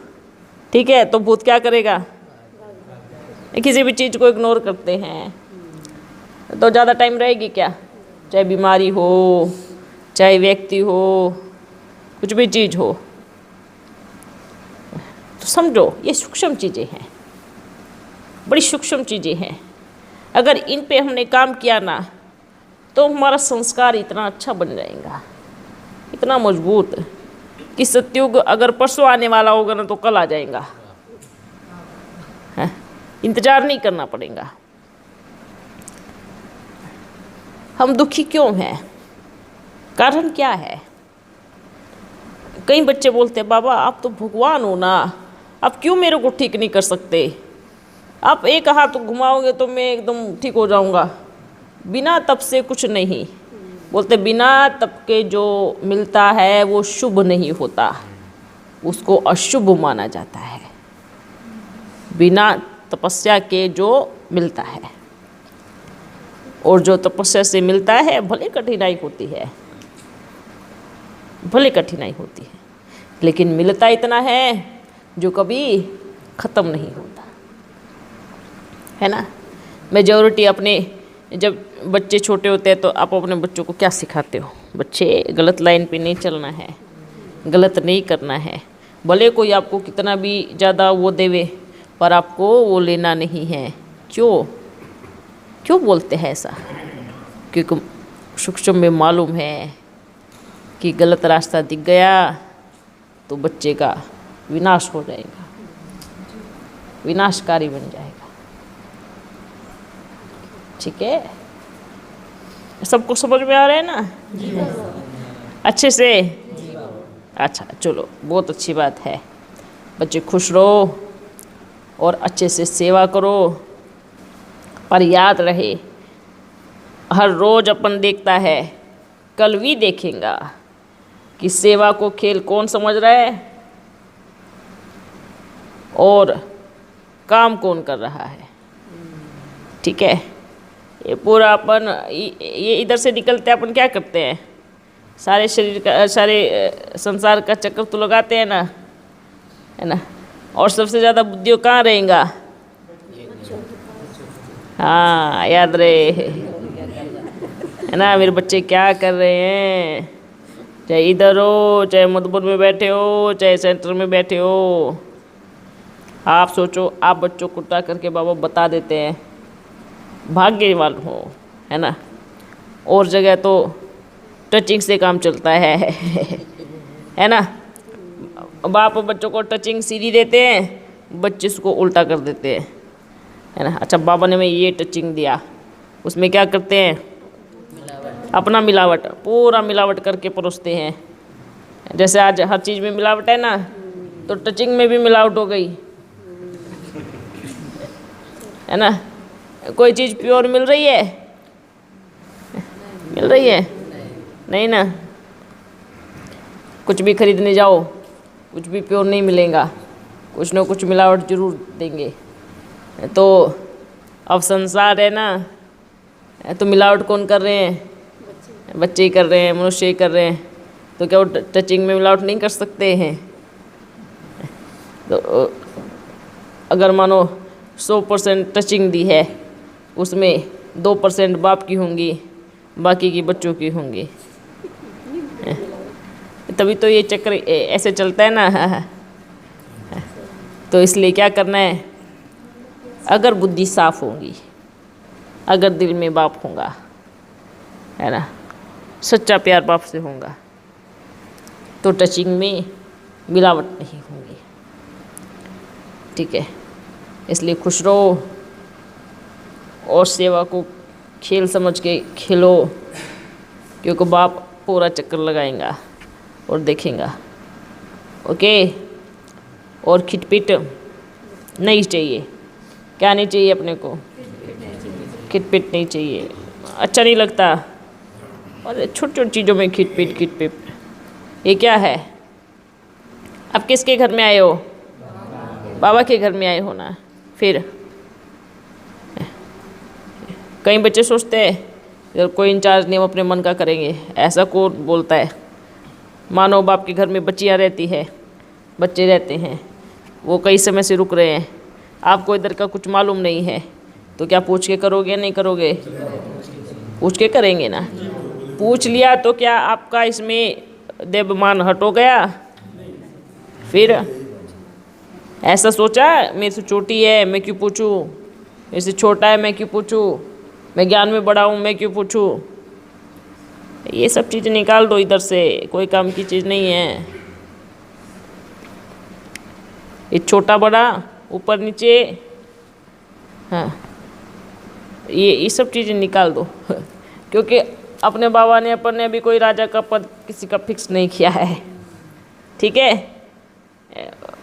ठीक है, तो भूत क्या करेगा? किसी भी चीज़ को इग्नोर करते हैं तो ज़्यादा टाइम रहेगी क्या? चाहे बीमारी हो, चाहे व्यक्ति हो, कुछ भी चीज़ हो, तो समझो ये सूक्ष्म चीज़ें हैं, बड़ी सूक्ष्म चीज़ें हैं। अगर इन पे हमने काम किया ना तो हमारा संस्कार इतना अच्छा बन जाएगा, इतना मजबूत कि सत्युग अगर परसों आने वाला होगा ना तो कल आ जाएगा। इंतजार नहीं करना पड़ेगा। हम दुखी क्यों हैं? कारण क्या है? कई बच्चे बोलते हैं बाबा आप तो भगवान हो ना, आप क्यों मेरे को ठीक नहीं कर सकते? आप एक हाथ घुमाओगे तो मैं एकदम ठीक हो जाऊंगा। बिना तप से कुछ नहीं। बोलते बिना तप के जो मिलता है वो शुभ नहीं होता, उसको अशुभ माना जाता है। बिना तपस्या के जो मिलता है, और जो तपस्या से मिलता है भले कठिनाई होती है, भले कठिनाई होती है, लेकिन मिलता इतना है जो कभी ख़त्म नहीं होता, है ना। मेजॉरिटी अपने, जब बच्चे छोटे होते हैं तो आप अपने बच्चों को क्या सिखाते हो? बच्चे गलत लाइन पे नहीं चलना है, गलत नहीं करना है। भले कोई आपको कितना भी ज़्यादा वो देवे, पर आपको वो लेना नहीं है। क्यों क्यों बोलते हैं ऐसा? क्योंकि सूक्ष्म में मालूम है कि गलत रास्ता दिख गया तो बच्चे का विनाश हो जाएगा, विनाशकारी बन जाएगा। ठीक है, सबको समझ में आ रहा है ना? अच्छे से? अच्छा, चलो बहुत अच्छी बात है। बच्चे खुश रहो और अच्छे से सेवा करो, पर याद रहे हर रोज़ अपन देखता है, कल भी देखेगा कि सेवा को खेल कौन समझ रहा है और काम कौन कर रहा है। ठीक है, ये पूरा अपन ये इधर से निकलते अपन क्या करते हैं? सारे शरीर का, सारे संसार का चक्कर तो लगाते हैं ना, है ना। और सबसे ज़्यादा बुद्धियों कहाँ रहेगा? हाँ, याद रहे, है ना। मेरे बच्चे क्या कर रहे हैं, चाहे इधर हो, चाहे मधुबन में बैठे हो, चाहे सेंटर में बैठे हो। आप सोचो, आप बच्चों को उठा करके बाबा बता देते हैं, भाग्यवान हो, है ना। और जगह तो टचिंग से काम चलता है ना। बाप बच्चों को टचिंग सीधी देते हैं, बच्चे उसको उल्टा कर देते हैं, है ना। अच्छा बाबा ने मैं ये टचिंग दिया, उसमें क्या करते हैं, अपना मिलावट, पूरा मिलावट करके परोसते हैं। जैसे आज हर चीज़ में मिलावट है ना, तो टचिंग में भी मिलावट हो गई, है ना। कोई चीज़ प्योर मिल रही है, मिल रही है नहीं ना। कुछ भी खरीदने जाओ, कुछ भी प्योर नहीं मिलेगा, कुछ ना कुछ मिलावट जरूर देंगे। तो अब संसार है ना, तो मिलावट कौन कर रहे हैं, बच्चे ही कर रहे हैं, मनुष्य ही कर रहे हैं। तो क्या वो टचिंग में मिलावट नहीं कर सकते हैं। तो अगर मानो 100% टचिंग दी है, उसमें 2% बाप की होंगी, बाकी की बच्चों की होंगी। तभी तो ये चक्र ऐसे चलता है ना। तो इसलिए क्या करना है, अगर बुद्धि साफ होगी, अगर दिल में बाप होगा, है ना, सच्चा प्यार बाप से होगा, तो टचिंग में मिलावट नहीं होगी। ठीक है, इसलिए खुश रहो और सेवा को खेल समझ के खेलो, क्योंकि बाप पूरा चक्कर लगाएगा और देखेगा। ओके, और खिटपिट नहीं चाहिए। क्या नहीं चाहिए अपने को, खिटपिट नहीं चाहिए, अच्छा नहीं लगता। और छोटी छोटी चीज़ों में खिटपिट, ये क्या है। अब किसके घर में आए हो, बाबा के घर में आए हो ना। फिर कई बच्चे सोचते हैं अगर कोई इंचार्ज नहीं, हम अपने मन का करेंगे। ऐसा कौन बोलता है। मानो बाप के घर में बच्चियाँ रहती है, बच्चे रहते हैं, वो कई समय से रुक रहे हैं, आपको इधर का कुछ मालूम नहीं है, तो क्या पूछ के करोगे, नहीं करोगे, पूछ के करेंगे ना। पूछ लिया तो क्या आपका इसमें देवमान हट हो गया। फिर ऐसा सोचा मेरे से छोटी है मैं क्यों पूछूं, मेरे से छोटा है मैं क्यों पूछूं, मैं ज्ञान में बड़ा हूँ मैं क्यों पूछूं। ये सब चीज़ निकाल दो इधर से, कोई काम की चीज़ नहीं है। ये छोटा बड़ा, ऊपर नीचे, हाँ, ये सब चीज़ें निकाल दो। क्योंकि अपने बाबा ने, अपन ने अभी कोई राजा का पद किसी का फिक्स नहीं किया है। ठीक है,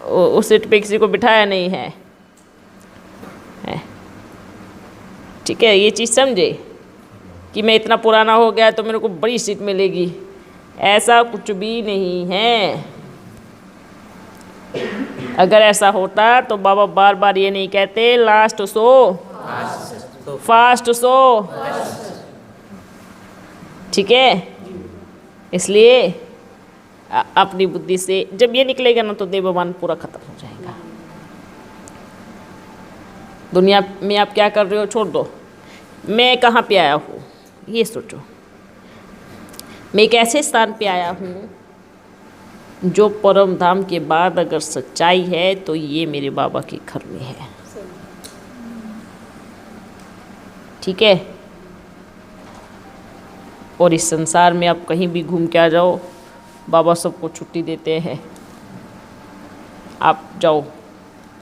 उस सीट पे किसी को बिठाया नहीं है। ठीक है, ये चीज़ समझे कि मैं इतना पुराना हो गया तो मेरे को बड़ी सीट मिलेगी, ऐसा कुछ भी नहीं है। अगर ऐसा होता तो बाबा बार बार ये नहीं कहते लास्ट सो फास्ट सो। ठीक है, इसलिए अपनी बुद्धि से जब ये निकलेगा ना, तो देवमान पूरा खत्म हो जाएगा। दुनिया में आप क्या कर रहे हो छोड़ दो, मैं कहाँ पे आया हूँ ये सोचो। मैं एक ऐसे स्थान पे आया हूँ जो परम धाम के बाद अगर सच्चाई है तो ये मेरे बाबा के घर में है। ठीक है, और इस संसार में आप कहीं भी घूम के आ जाओ, बाबा सबको छुट्टी देते हैं। आप जाओ,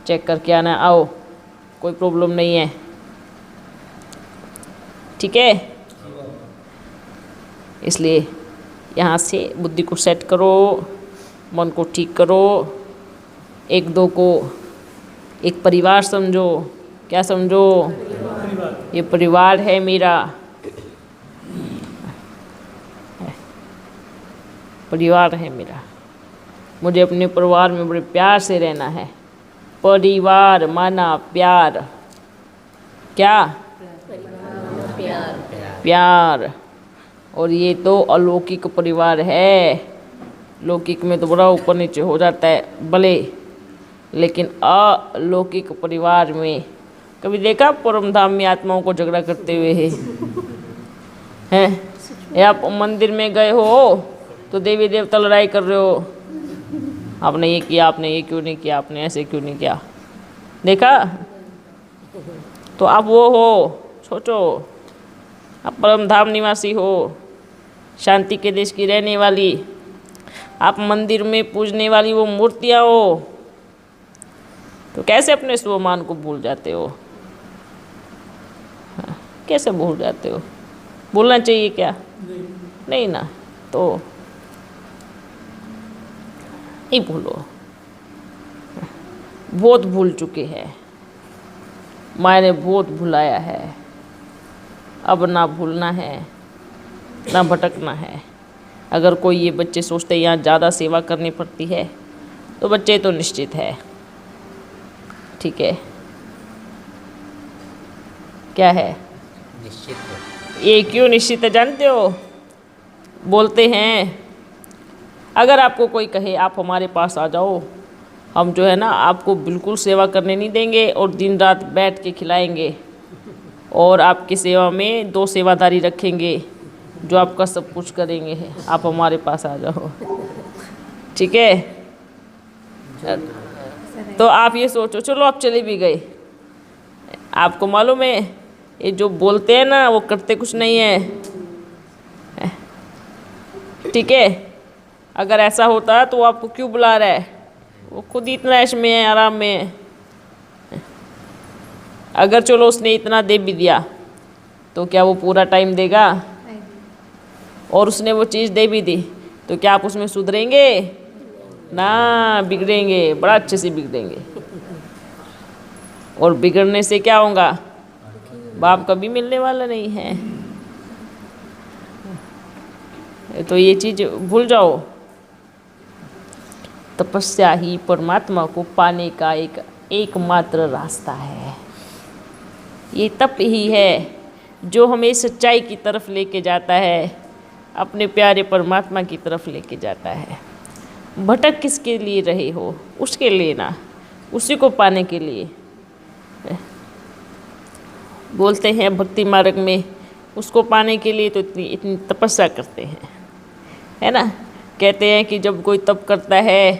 चेक करके आना, आओ, कोई प्रॉब्लम नहीं है। ठीक है, इसलिए यहाँ से बुद्धि को सेट करो, मन को ठीक करो, एक दो को एक परिवार समझो। क्या समझो, ये परिवार है मेरा, परिवार है मेरा, मुझे अपने परिवार में बड़े प्यार से रहना है। परिवार माना प्यार, क्या प्यार। और ये तो अलौकिक परिवार है। लौकिक में तो बड़ा ऊपर नीचे हो जाता है भले, लेकिन अलौकिक परिवार में कभी देखा परम धाम में आत्माओं को झगड़ा करते हुए हैं? या आप मंदिर में गए हो तो देवी देवता लड़ाई कर रहे हो, आपने ये किया, आपने ये क्यों नहीं किया, आपने ऐसे क्यों नहीं किया, देखा? तो आप वो हो, सोचो, आप परम धाम निवासी हो, शांति के देश की रहने वाली, आप मंदिर में पूजने वाली वो मूर्तियाँ हो, तो कैसे अपने स्वमान को भूल जाते हो? हाँ, कैसे भूल जाते हो? भूलना चाहिए क्या? नहीं ना, तो नहीं भूलो। बहुत भूल चुके हैं, माँ ने बहुत भुलाया है, अब ना भूलना है ना भटकना है। अगर कोई ये बच्चे सोचते हैं यहाँ ज़्यादा सेवा करनी पड़ती है, तो बच्चे तो निश्चित है, ठीक है। क्या है? निश्चित है। ये क्यों निश्चित है जानते हो? बोलते हैं अगर आपको कोई कहे आप हमारे पास आ जाओ, हम जो है ना आपको बिल्कुल सेवा करने नहीं देंगे और दिन रात बैठ के खिलाएंगे, और आपकी सेवा में 2 सेवादारी रखेंगे जो आपका सब कुछ करेंगे, आप हमारे पास आ जाओ, ठीक है। तो आप ये सोचो, चलो आप चले भी गए, आपको मालूम है ये जो बोलते हैं ना वो करते कुछ नहीं है, ठीक है। अगर ऐसा होता तो वो आपको क्यों बुला रहा है? वो खुद ही इतना ऐश में है, आराम में है। अगर चलो उसने इतना दे भी दिया तो क्या वो पूरा टाइम देगा? और उसने वो चीज़ दे भी दी तो क्या आप उसमें सुधरेंगे? ना, बिगड़ेंगे, बड़ा अच्छे से बिगड़ेंगे। और बिगड़ने से क्या होगा? बाप कभी मिलने वाला नहीं है। तो ये चीज़ भूल जाओ। तपस्या ही परमात्मा को पाने का एकमात्र रास्ता है। ये तप ही है जो हमें सच्चाई की तरफ लेके जाता है, अपने प्यारे परमात्मा की तरफ लेके जाता है। भटक किसके लिए रहे हो? उसके लिए ना, उसी को पाने के लिए। बोलते हैं भक्ति मार्ग में उसको पाने के लिए तो इतनी तपस्या करते हैं, है ना। कहते हैं कि जब कोई तप करता है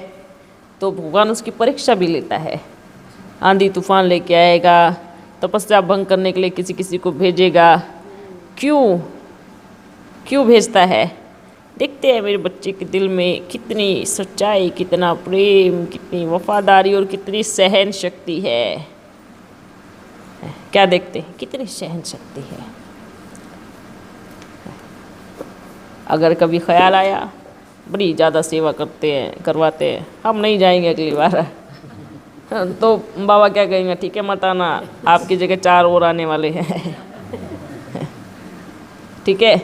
तो भगवान उसकी परीक्षा भी लेता है, आंधी तूफान लेके आएगा, तपस्या भंग करने के लिए किसी किसी को भेजेगा। क्यों भेजता है? देखते हैं मेरे बच्चे के दिल में कितनी सच्चाई, कितना प्रेम, कितनी वफादारी और कितनी सहन शक्ति है। क्या देखते हैं? कितनी सहन शक्ति है। अगर कभी ख्याल आया बड़ी ज़्यादा सेवा करवाते हैं, हम नहीं जाएंगे अगली बार, तो बाबा क्या कहेंगे? ठीक है मत आना, आपकी जगह 4 और आने वाले हैं, ठीक है।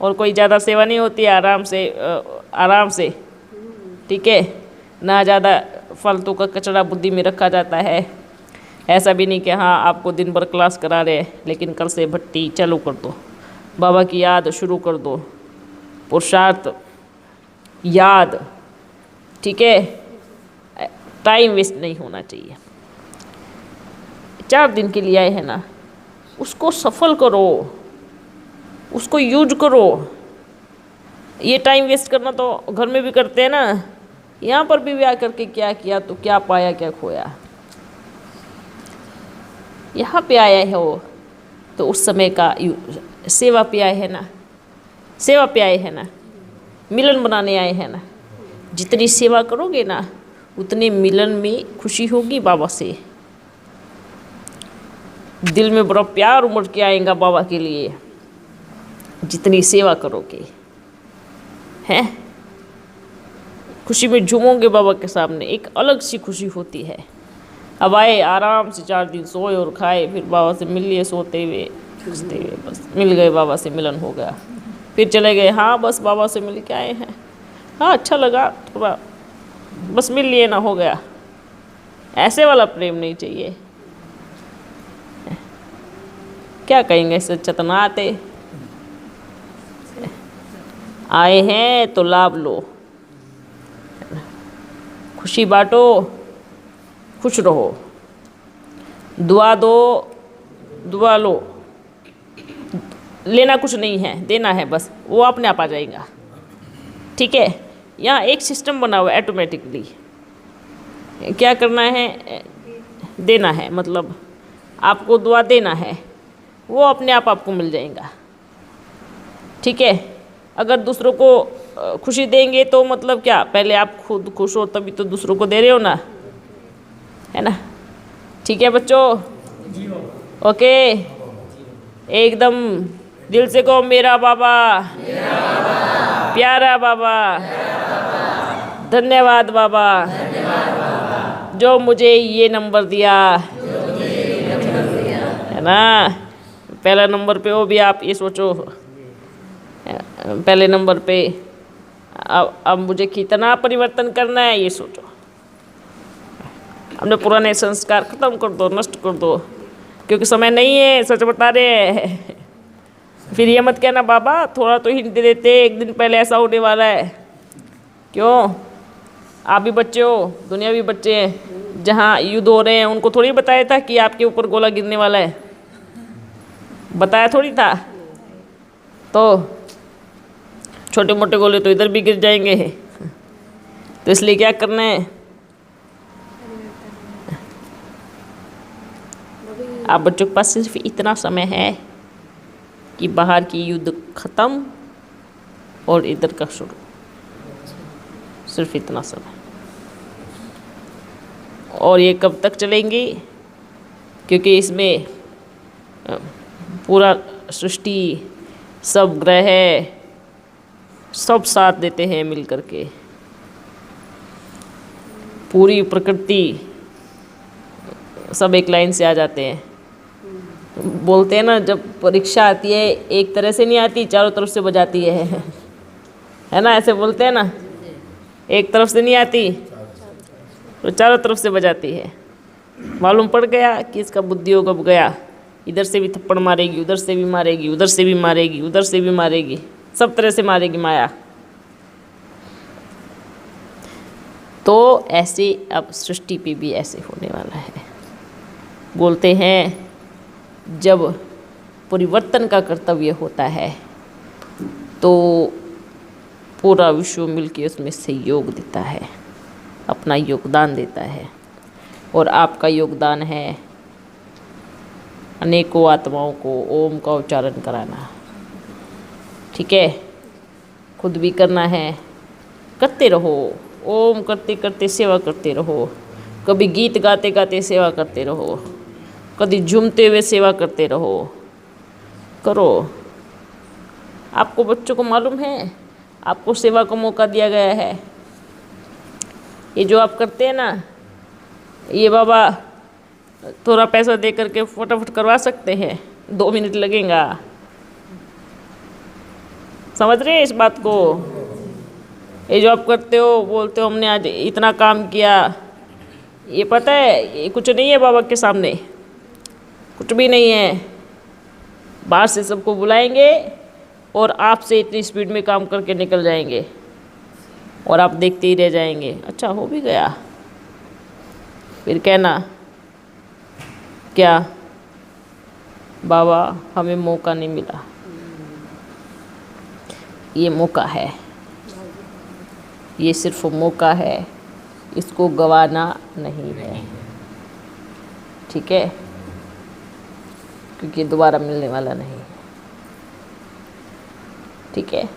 और कोई ज़्यादा सेवा नहीं होती है, आराम से, ठीक है ना। ज़्यादा फालतू का कचरा बुद्धि में रखा जाता है। ऐसा भी नहीं कि हाँ आपको दिन भर क्लास करा रहे लेकिन कल से भट्टी चालू कर दो, बाबा की याद शुरू कर दो, पुरुषार्थ याद, ठीक है। टाइम वेस्ट नहीं होना चाहिए। 4 दिन के लिए आए हैं ना, उसको सफल करो, उसको यूज करो। ये टाइम वेस्ट करना तो घर में भी करते हैं ना, यहाँ पर भी आकर के क्या किया तो क्या पाया क्या खोया। यहाँ पे आया है वो तो उस समय का सेवा पे आए हैं ना, सेवा पे आए हैं ना, मिलन बनाने आए हैं ना। जितनी सेवा करोगे ना उतने मिलन में खुशी होगी बाबा से, दिल में बड़ा प्यार उमड़ के आएगा बाबा के लिए जितनी सेवा करोगे, हैं। खुशी में झूमोंगे बाबा के सामने, एक अलग सी खुशी होती है। अब आए आराम से 4 दिन सोए और खाए, फिर बाबा से मिल लिए सोते हुए हंसते हुए, बस मिल गए, बाबा से मिलन हो गया, फिर चले गए। हाँ बस बाबा से मिल के आए हैं, हाँ अच्छा लगा थोड़ा, बस मिल लिए ना, हो गया। ऐसे वाला प्रेम नहीं चाहिए। क्या कहेंगे? इससे अच्छा तो ना आते। आए हैं तो लाभ लो, खुशी बांटो, खुश रहो, दुआ दो, दुआ लो। लेना कुछ नहीं है, देना है बस, वो अपने आप आ जाएगा, ठीक है। यहाँ एक सिस्टम बना हुआ है ऑटोमेटिकली। क्या करना है? देना है, मतलब आपको दुआ देना है, वो अपने आप आपको मिल जाएगा, ठीक है। अगर दूसरों को खुशी देंगे तो मतलब क्या, पहले आप खुद खुश हो तभी तो दूसरों को दे रहे हो ना, है ना। ठीक है बच्चों, ओके, एकदम दिल से कहो मेरा बाबा, प्यारा बाबा, धन्यवाद बाबा, जो मुझे ये नंबर दिया, है ना। पहला नंबर पे हो भी आप ये सोचो, पहले नंबर पे अब मुझे कितना परिवर्तन करना है ये सोचो। अपने पुराने संस्कार खत्म कर दो, नष्ट कर दो, क्योंकि समय नहीं है, सच बता रहे हैं। फिर ये मत कहना बाबा थोड़ा तो हिंट दे देते, एक दिन पहले ऐसा होने वाला है। क्यों, आप भी बच्चे हो, दुनिया भी बच्चे हैं। जहाँ युद्ध हो रहे हैं उनको थोड़ी बताया था कि आपके ऊपर गोला गिरने वाला है, बताया थोड़ी था। तो छोटे मोटे गोले तो इधर भी गिर जाएंगे, तो इसलिए क्या करना है, आप बच्चों के पास सिर्फ इतना समय है कि बाहर की युद्ध खत्म और इधर का शुरू, सिर्फ इतना समय। और ये कब तक चलेंगी, क्योंकि इसमें पूरा सृष्टि, सब ग्रह सब साथ देते हैं मिल करके, पूरी प्रकृति सब एक लाइन से आ जाते हैं। बोलते हैं ना जब परीक्षा आती है एक तरह से नहीं आती, चारों तरफ से बजाती है ना, ऐसे बोलते हैं ना, एक तरफ से नहीं आती तो चारों तरफ से बजाती है। मालूम पड़ गया कि इसका बुद्धि योग अब गया, इधर से भी थप्पड़ मारेगी, उधर से भी मारेगी, उधर से भी मारेगी, उधर से भी मारेगी, सब तरह से मारेगी माया। तो ऐसे अब सृष्टि पे भी ऐसे होने वाला है। बोलते हैं जब परिवर्तन का कर्तव्य होता है तो पूरा विश्व मिलकर उसमें सहयोग देता है, अपना योगदान देता है। और आपका योगदान है अनेकों आत्माओं को ओम का उच्चारण कराना। ठीक है, खुद भी करना है, करते रहो, ओम करते करते सेवा करते रहो। कभी गीत गाते गाते सेवा करते रहो, कभी झूमते हुए सेवा करते रहो, करो। आपको बच्चों को मालूम है आपको सेवा का मौका दिया गया है। ये जो आप करते हैं ना, ये बाबा थोड़ा पैसा दे करके फटाफट करवा सकते हैं, 2 मिनट लगेगा। समझ रहे हैं इस बात को। ये जो आप करते हो, बोलते हो हमने आज इतना काम किया, ये पता है ये कुछ नहीं है बाबा के सामने, कुछ भी नहीं है। बाहर से सबको बुलाएंगे और आपसे इतनी स्पीड में काम करके निकल जाएंगे और आप देखते ही रह जाएंगे, अच्छा हो भी गया। फिर कहना क्या बाबा हमें मौका नहीं मिला। ये मौका है, ये सिर्फ मौका है, इसको गंवाना नहीं है। ठीक है, क्योंकि दोबारा मिलने वाला नहीं है। ठीक है,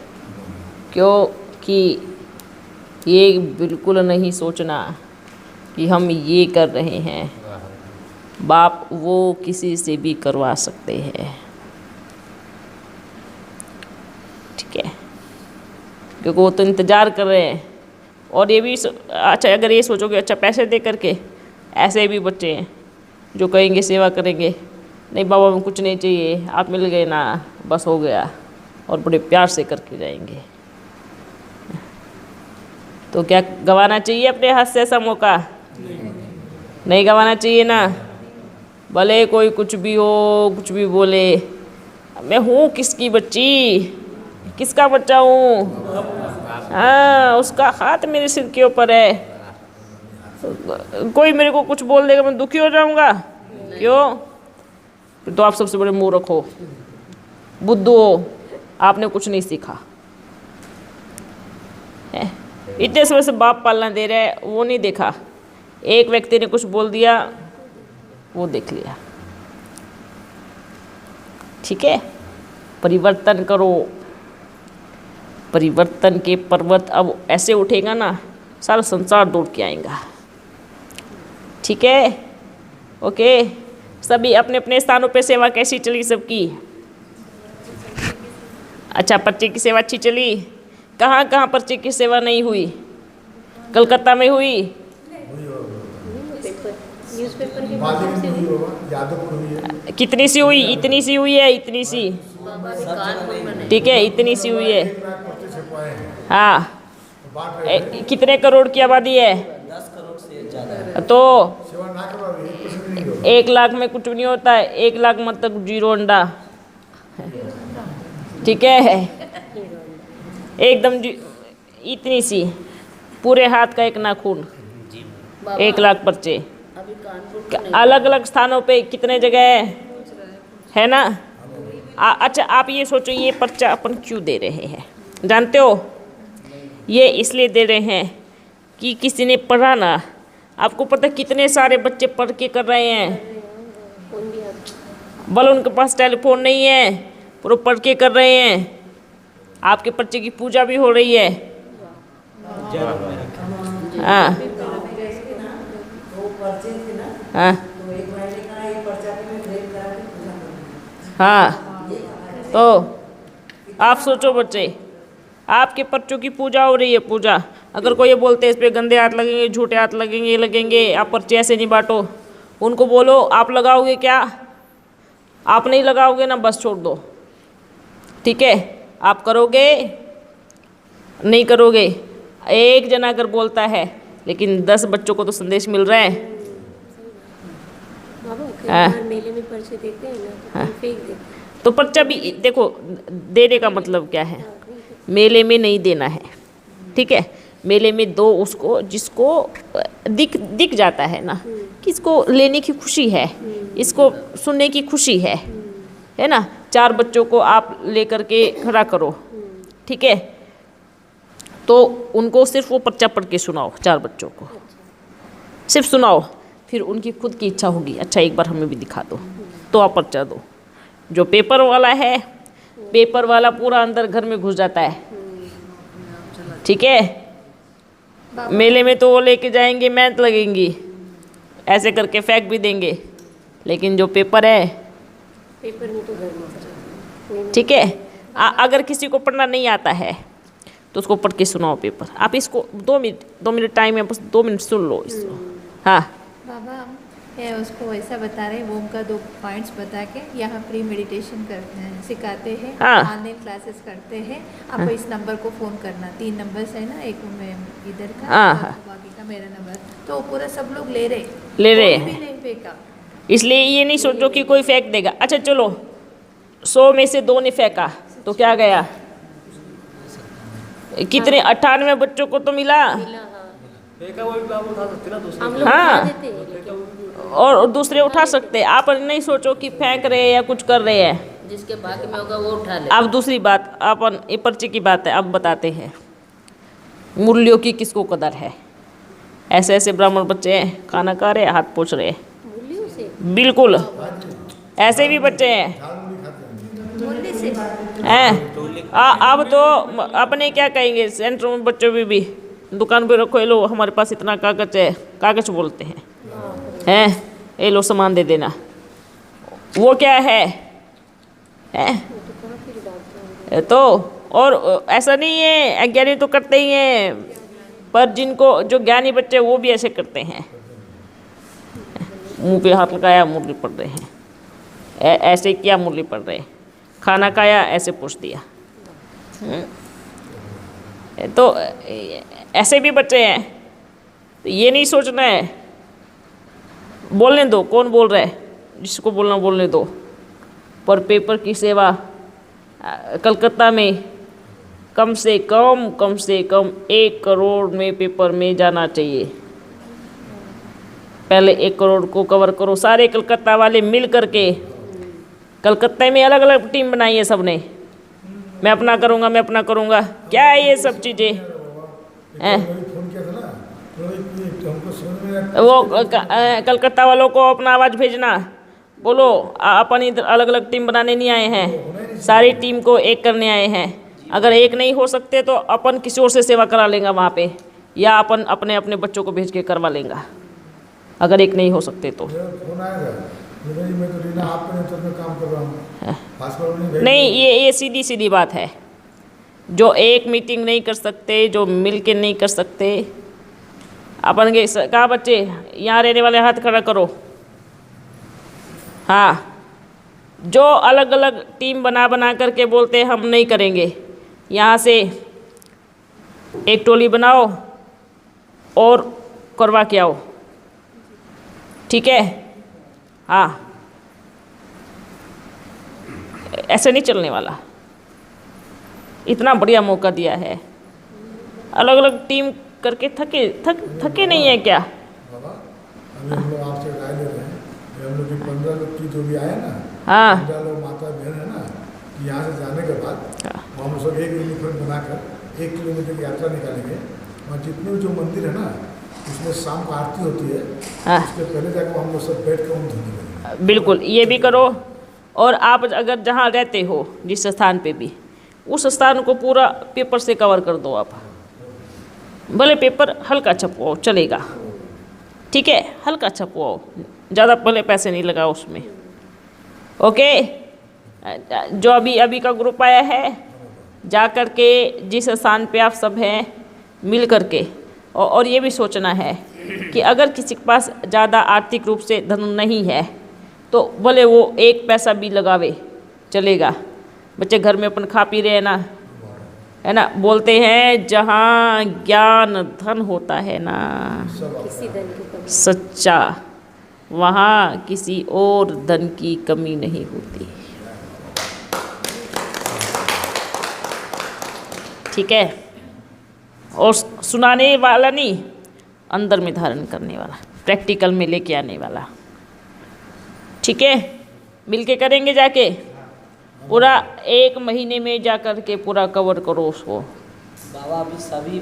क्योंकि ये बिल्कुल नहीं सोचना कि हम ये कर रहे हैं, बाप वो किसी से भी करवा सकते हैं। ठीक है, क्योंकि वो तो इंतज़ार कर रहे हैं। और ये भी अच्छा, अगर ये सोचोगे अच्छा पैसे दे करके, ऐसे भी बच्चे हैं जो कहेंगे सेवा करेंगे, नहीं बाबा में कुछ नहीं चाहिए, आप मिल गए ना बस हो गया, और बड़े प्यार से करके जाएंगे। तो क्या गंवाना चाहिए अपने हाथ से ऐसा मौका? नहीं गंवाना चाहिए ना। भले कोई कुछ भी हो, कुछ भी बोले, मैं हूँ किसकी बच्ची, किसका बच्चा हूँ। हाँ, उसका हाथ मेरे सिर के ऊपर है। कोई मेरे को कुछ बोल देगा मैं दुखी हो जाऊंगा? क्यों? फिर तो आप सबसे बड़े मूर्ख हो, बुद्धू हो, आपने कुछ नहीं सीखा है। इतने समय से बाप पालना दे रहे हैं, वो नहीं देखा। एक व्यक्ति ने कुछ बोल दिया, वो देख लिया। ठीक है, परिवर्तन करो। परिवर्तन के पर्वत अब ऐसे उठेगा ना, सारा संसार दौड़ के आएगा। ठीक है, ओके। सभी अपने अपने स्थानों पे सेवा कैसी चली सबकी? अच्छा, पर्चे की सेवा अच्छी चली। कहाँ कहाँ पर्चे की सेवा नहीं हुई? कलकत्ता में हुई? न्यूज़पेपर के माध्यम से हुई। कितनी सी हुई? इतनी सी हुई है, इतनी सी। ठीक है, इतनी सी हुई है। हाँ, कितने करोड़ की आबादी है? 10 करोड़ से ज़्यादा। तो 1 लाख में कुछ नहीं होता है। 1 लाख मतलब 0 अंडा। ठीक है, एकदम इतनी सी, पूरे हाथ का 1 नाखून। 1 लाख पर्चे। अभी कानपुर अलग अलग स्थानों पे कितने जगह है ना? अच्छा, आप ये सोचो, ये पर्चा अपन क्यों दे रहे हैं जानते हो? ये इसलिए दे रहे हैं कि किसी ने पढ़ा ना। आपको पता है कितने सारे बच्चे पढ़ के कर रहे हैं, बोलो उनके पास टेलीफोन नहीं है, पर वो पढ़ के कर रहे हैं। आपके पर्चे की पूजा भी हो रही है। हाँ हाँ हाँ, तो आप सोचो बच्चे, आपके पर्चों की पूजा हो रही है, पूजा। अगर कोई ये बोलते हैं इस पे गंदे हाथ लगेंगे, झूठे हाथ लगेंगे, ये लगेंगे, आप पर्चे ऐसे नहीं बांटो, उनको बोलो आप लगाओगे क्या? आप नहीं लगाओगे ना, बस छोड़ दो। ठीक है, आप करोगे नहीं करोगे? एक जना अगर बोलता है, लेकिन 10 बच्चों को तो संदेश मिल रहा है। मेले में पर्चे देते हैं ना, तो फेंक देते हैं। तो पर्चा भी देखो, देने का मतलब क्या है? मेले में नहीं देना है। ठीक है, मेले में दो उसको जिसको दिख जाता है ना, किसको लेने की खुशी है, इसको सुनने की खुशी है ना। 4 बच्चों को आप लेकर के खड़ा करो, ठीक है, तो उनको सिर्फ वो पर्चा पढ़ के सुनाओ। 4 बच्चों को सिर्फ सुनाओ, फिर उनकी खुद की इच्छा होगी, अच्छा एक बार हमें भी दिखा दो, तो आप पर्चा दो। जो पेपर वाला है, पेपर वाला पूरा अंदर घर में घुस जाता है। ठीक है, मेले में तो वो लेके जाएंगे, मेहनत लगेंगी, ऐसे करके फेंक भी देंगे, लेकिन जो पेपर है, पेपर में तो घर में। ठीक है, अगर किसी को पढ़ना नहीं आता है तो उसको पढ़ के सुनाओ पेपर। आप इसको 2 मिनट टाइम है, बस 2 मिनट सुन लो इसको। हाँ बाबा, ये उसको वैसा बता रहे, वो उनका 2 पॉइंट्स बता के यहाँ फ्री मेडिटेशन करते हैं, सिखाते हैं, हाँ। ऑनलाइन क्लासेस करते हैं। आपको इस नंबर को फ़ोन करना, 3 नंबर्स है ना, एक में इधर का हाँ, और हाँ। बाकी का मेरा नंबर, तो पूरा सब लोग ले रहे हैं। कोई भी नहीं फेंका। इसलिए ये नहीं सोचो कि कोई फेंक देगा। अच्छा चलो, 100 में से 2 ने फेंका तो क्या गया? कितने 98 बच्चों को तो मिला। हम लोग हाँ। उठा देते हैं, लेकिन और दूसरे उठा सकते हैं। आप नहीं सोचो कि फेंक रहे हैं या कुछ कर रहे हैं। जिसके भाग्य में होगा वो उठा ले। अब दूसरी बात, अपन ये पर्चे की बात है, अब बताते हैं मूल्यों की किसको कदर है। ऐसे ऐसे ब्राह्मण बच्चे हैं, खाना खा रहे हैं, हाथ पोंछ रहे हैं, मूल्यों से बिल्कुल ऐसे भी बच्चे हैं। अब तो अपने क्या कहेंगे, सेंटर में बच्चों भी दुकान पे रखो, ये लो हमारे पास इतना कागज है, कागज बोलते हैं, ये लो सामान दे देना। वो क्या है? तो और ऐसा नहीं है, अज्ञानी तो करते ही हैं, पर जिनको जो ज्ञानी बच्चे वो भी ऐसे करते हैं, मुंह पे हाथ लगाया, मुरली पढ़ रहे हैं, ऐसे किया, मुरली पढ़ रहे हैं, खाना खाया, ऐसे पूछ दिया। तो ऐसे भी बच्चे हैं। तो ये नहीं सोचना है, बोलने दो, कौन बोल रहा है, जिसको बोलना बोलने दो। पर पेपर की सेवा कलकत्ता में कम से कम 1 करोड़ में पेपर में जाना चाहिए। पहले 1 करोड़ को कवर करो, सारे कलकत्ता वाले मिल करके। कलकत्ता में अलग अलग टीम बनाई है सबने, मैं अपना करूँगा, क्या है ये सब चीज़ें हैं? वो कलकत्ता वालों को अपना आवाज़ भेजना, बोलो अपन इधर अलग अलग टीम बनाने नहीं आए हैं, सारी टीम को एक करने आए हैं। अगर एक नहीं हो सकते तो अपन किसी और से सेवा करा लेंगे वहाँ पे, या अपन अपने अपने बच्चों को भेज के करवा लेंगे, अगर एक नहीं हो सकते तो। फोन आएगा जी, मैं तो रीना आपके नेतृत्व में काम कर रहा हूँ, भास्कर नहीं, ये सीधी सीधी बात है। जो एक मीटिंग नहीं कर सकते, जो मिल के नहीं कर सकते, अपन के कहा बच्चे यहाँ रहने वाले हाथ खड़ा करो। हाँ, जो अलग अलग टीम बना बना करके बोलते हैं हम नहीं करेंगे, यहाँ से एक टोली बनाओ और करवा के आओ, ठीक है? हाँ, ऐसे नहीं चलने वाला। इतना बढ़िया मौका दिया है, अलग अलग टीम करके थके नहीं है क्या? बाबा, अभी हम लोग आपसे राय ले रहे हैं, हम लोग 15 लोग की जो भी आए ना, हाँ 15 लोग माता बहन है ना, कि यहाँ से जाने के बाद हम सब एक यूनिफॉर्म बनाकर 1 किलोमीटर की यात्रा निकालेंगे, और जितने भी जो मंदिर है ना, उसमें शाम को आरती होती है, उसके पहले जाकर हम लोग सब बैठ कर हम धुनी करेंगे। बिल्कुल, ये भी करो। और आप अगर जहाँ रहते हो जिस स्थान पे भी, उस स्थान को पूरा पेपर से कवर कर दो आप। भले पेपर हल्का छपवाओ, चलेगा, ठीक है? हल्का छपवाओ, ज़्यादा भले पैसे नहीं लगाओ उसमें। ओके, जो अभी का ग्रुप आया है, जा कर के जिस स्थान पे आप सब हैं मिल कर के, और ये भी सोचना है कि अगर किसी के पास ज़्यादा आर्थिक रूप से धन नहीं है तो भले वो 1 पैसा भी लगावे, चलेगा। बच्चे घर में अपन खा पी रहे हैं ना, है ना? बोलते हैं जहाँ ज्ञान धन होता है ना सच्चा, वहाँ किसी और धन की कमी नहीं होती, ठीक है? और सुनाने वाला नहीं, अंदर में धारण करने वाला, प्रैक्टिकल में लेके आने वाला, ठीक है? मिलके करेंगे, जाके पूरा 1 महीने में जा कर के पूरा कवर करो उसको। बाबा अभी सभी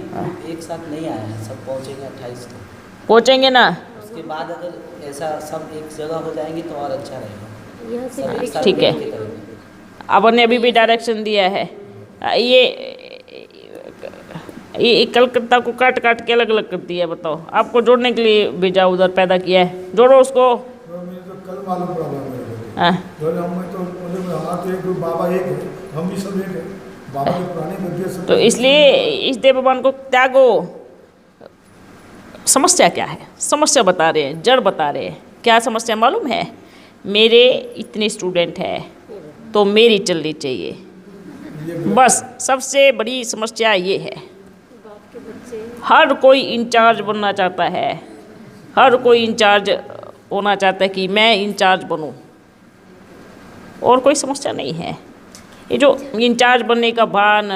एक साथ नहीं आए हैं, सब पहुंचेंगे 28 को। पहुँचेंगे ना? उसके बाद अगर ऐसा सब एक जगह हो जाएंगे तो और अच्छा रहेगा। सब एक साथ ठीक है। मिलके करेंगे। अपन ने अभी भी डायरेक्शन दिया है, ये कलकत्ता को काट काट के अलग अलग कर दिया है। बताओ, आपको जोड़ने के लिए भेजा, उधर पैदा किया है, जोड़ो उसको। तो मुझे तो कल मालूम पड़ा मेरे को, हाँ, हमें तो हमारा तो एक बाबा एक है, हम भी सब एक है, बाबा की पुरानी गद्दी सब। तो इसलिए इस देव भगवान को त्यागो। समस्या क्या है? समस्या बता रहे हैं, जड़ बता रहे हैं। क्या समस्या मालूम है? मेरे इतने स्टूडेंट हैं तो मेरी चलनी चाहिए, बस सबसे बड़ी समस्या ये है। हर कोई इंचार्ज बनना चाहता है, हर कोई इंचार्ज होना चाहता है कि मैं इंचार्ज बनूं, और कोई समस्या नहीं है। ये जो इंचार्ज बनने का भान,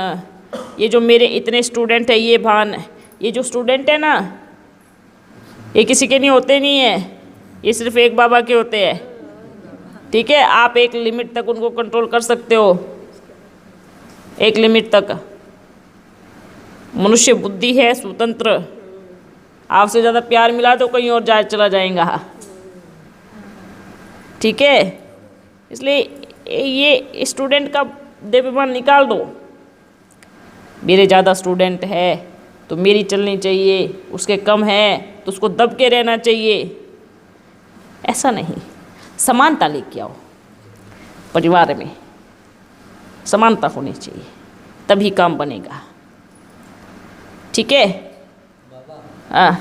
ये जो मेरे इतने स्टूडेंट है ये भान, ये जो स्टूडेंट है ना, ये किसी के नहीं होते नहीं है, ये सिर्फ एक बाबा के होते हैं, ठीक है? आप एक लिमिट तक उनको कंट्रोल कर सकते हो, एक लिमिट तक। मनुष्य बुद्धि है स्वतंत्र, आपसे ज़्यादा प्यार मिला तो कहीं और चला जाएगा, ठीक है? इसलिए ये स्टूडेंट का देवाभिमान निकाल दो। मेरे ज़्यादा स्टूडेंट है तो मेरी चलनी चाहिए, उसके कम है तो उसको दब के रहना चाहिए, ऐसा नहीं। समानता लेके आओ, परिवार में समानता होनी चाहिए, तभी काम बनेगा, ठीक है? बाबा हाँ,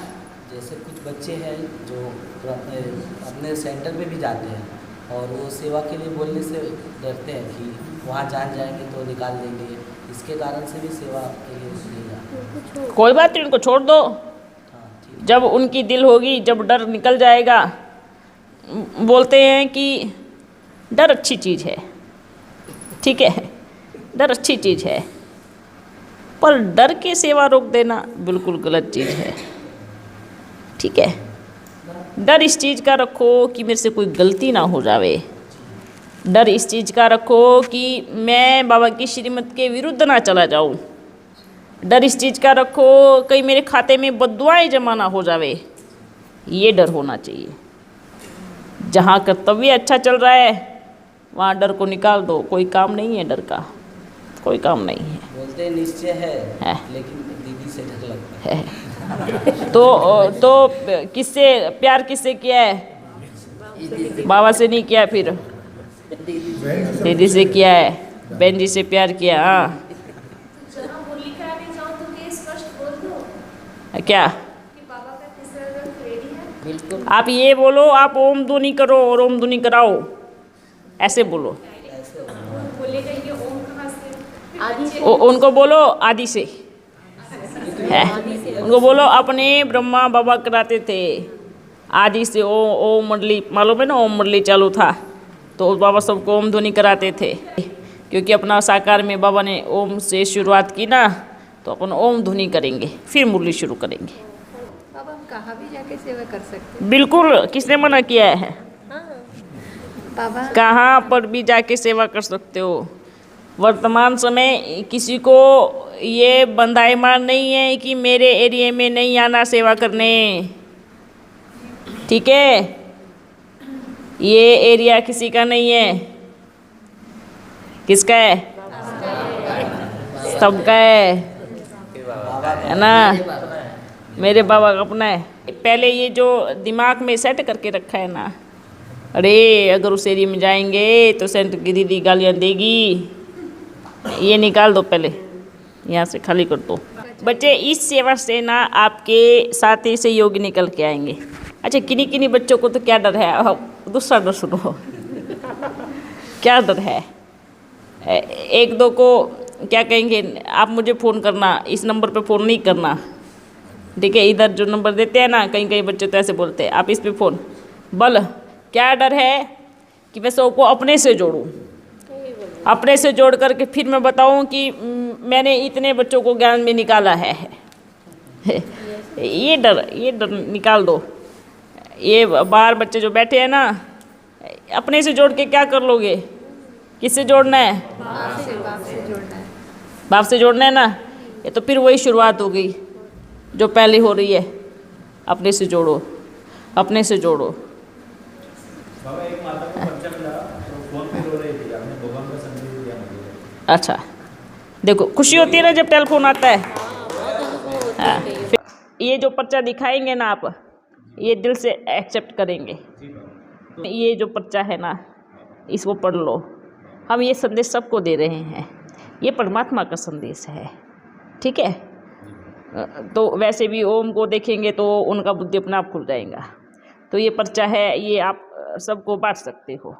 जैसे कुछ बच्चे हैं जो अपने सेंटर में भी जाते हैं और वो सेवा के लिए बोलने से डरते हैं कि वहाँ जान जाएंगे तो निकाल देंगे, इसके कारण से भी सेवा के लिए नहीं जाते। कोई बात नहीं, उनको छोड़ दो। हाँ ठीक। जब उनकी दिल होगी, जब डर निकल जाएगा। बोलते हैं कि डर अच्छी चीज़ है, ठीक है? डर अच्छी चीज़ है, पर डर के सेवा रोक देना बिल्कुल गलत चीज़ है, ठीक है? डर इस चीज़ का रखो कि मेरे से कोई गलती ना हो जावे, डर इस चीज़ का रखो कि मैं बाबा की श्रीमत के विरुद्ध ना चला जाऊं, डर इस चीज़ का रखो कहीं मेरे खाते में बद्दुआएं जमा ना हो जावे, ये डर होना चाहिए। जहाँ कर्तव्य अच्छा चल रहा है वहाँ डर को निकाल दो, कोई काम नहीं है डर का, कोई काम नहीं है। बोलते हैं निश्चय है, है। लेकिन दीदी से डर लगता है। तो किससे प्यार किससे किया है? बाबा से नहीं किया, फिर दीदी से किया है, बहन जी से प्यार किया। हाँ क्या बिल्कुल आप ये बोलो, आप ओम ध्वनि करो और ओम ध्वनि कराओ, ऐसे बोलो। उनको बोलो आदि से है, उनको बोलो अपने ब्रह्मा बाबा कराते थे आदि से। ओम मुरली मालूम है ना, ओम मुरली चालू था तो बाबा सबको ओम ध्वनि कराते थे, क्योंकि अपना साकार में बाबा ने ओम से शुरुआत की ना, तो अपन ओम ध्वनि करेंगे फिर मुरली शुरू करेंगे। अब हम कहाँ भी जाके सेवा कर सकते बिल्कुल, किसने मना किया है? हैं बाबा? कहाँ पर भी जाके सेवा कर सकते हो। वर्तमान समय किसी को ये बंधाईमान नहीं है कि मेरे एरिया में नहीं आना सेवा करने, ठीक है? ये एरिया किसी का नहीं है, किसका है? सबका है ना, मेरे बाबा का अपना है। पहले ये जो दिमाग में सेट करके रखा है ना, अरे अगर उस एरिया में जाएंगे तो सेंटर की दीदी गालियाँ देगी, ये निकाल दो, पहले यहाँ से खाली कर दो। बच्चे इस सेवा से ना आपके साथी से योगी निकल के आएंगे। अच्छा, किन्हीं किन्हीं बच्चों को तो क्या डर है, अब दूसरा डर सुनो। क्या डर है? एक दो को क्या कहेंगे, आप मुझे फ़ोन करना, इस नंबर पे फ़ोन नहीं करना, ठीक है? इधर जो नंबर देते हैं ना, कहीं कहीं बच्चे तो ऐसे बोलते हैं, आप इस पे फ़ोन बल। क्या डर है कि मैं सबको अपने से जोड़ूं, अपने से जोड़ करके फिर मैं बताऊं कि मैंने इतने बच्चों को ज्ञान में निकाला है। ये डर निकाल दो। ये बाहर बच्चे जो बैठे हैं ना, अपने से जोड़ के क्या कर लोगे? किससे जोड़ना है? बाप से जोड़ना है। बाप से जोड़ना है ना, ये तो फिर वही शुरुआत हो गई जो पहले हो रही है। अपने से जोड़ो, अपने से जोड़ो। बाबा एक माता को बच्चा मिला तो फोन पे रो रही थी, आपने भगवान का संदेश दिया मुझे। अच्छा, देखो खुशी होती है ना जब टेलीफोन आता है। हाँ, ये जो पर्चा दिखाएंगे ना आप, ये दिल से एक्सेप्ट करेंगे। ये जो पर्चा है ना, इसको पढ़ लो। हम ये संदेश सबको दे रहे हैं, ये परमात्मा का संदेश है, ठीक है? तो वैसे भी ओम को देखेंगे तो उनका बुद्धि अपना आप खुल जाएगा। तो ये पर्चा है, ये आप सबको बांट सकते हो,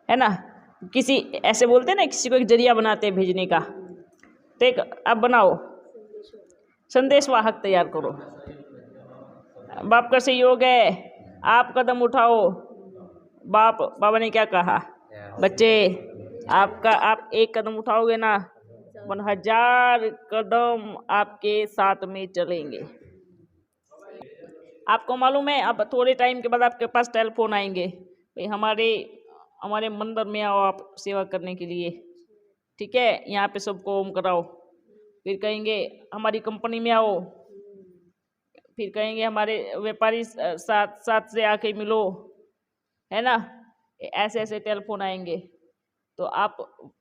है ना? किसी ऐसे बोलते हैं ना, किसी को एक जरिया बनाते हैं भेजने का, तो एक आप बनाओ, संदेश वाहक तैयार करो। बाप का सहयोग है, आप कदम उठाओ। बाबा ने क्या कहा? बच्चे आप एक कदम उठाओगे ना, 1000 कदम आपके साथ में चलेंगे। आपको मालूम है, अब थोड़े टाइम के बाद आपके पास टेलीफोन आएंगे, भाई हमारे मंदिर में आओ आप सेवा करने के लिए, ठीक है? यहाँ पे सबको ओम कराओ। फिर कहेंगे हमारी कंपनी में आओ, फिर कहेंगे हमारे व्यापारी साथ से आके मिलो, है ना? ऐसे ऐसे टेलीफोन आएंगे, तो आप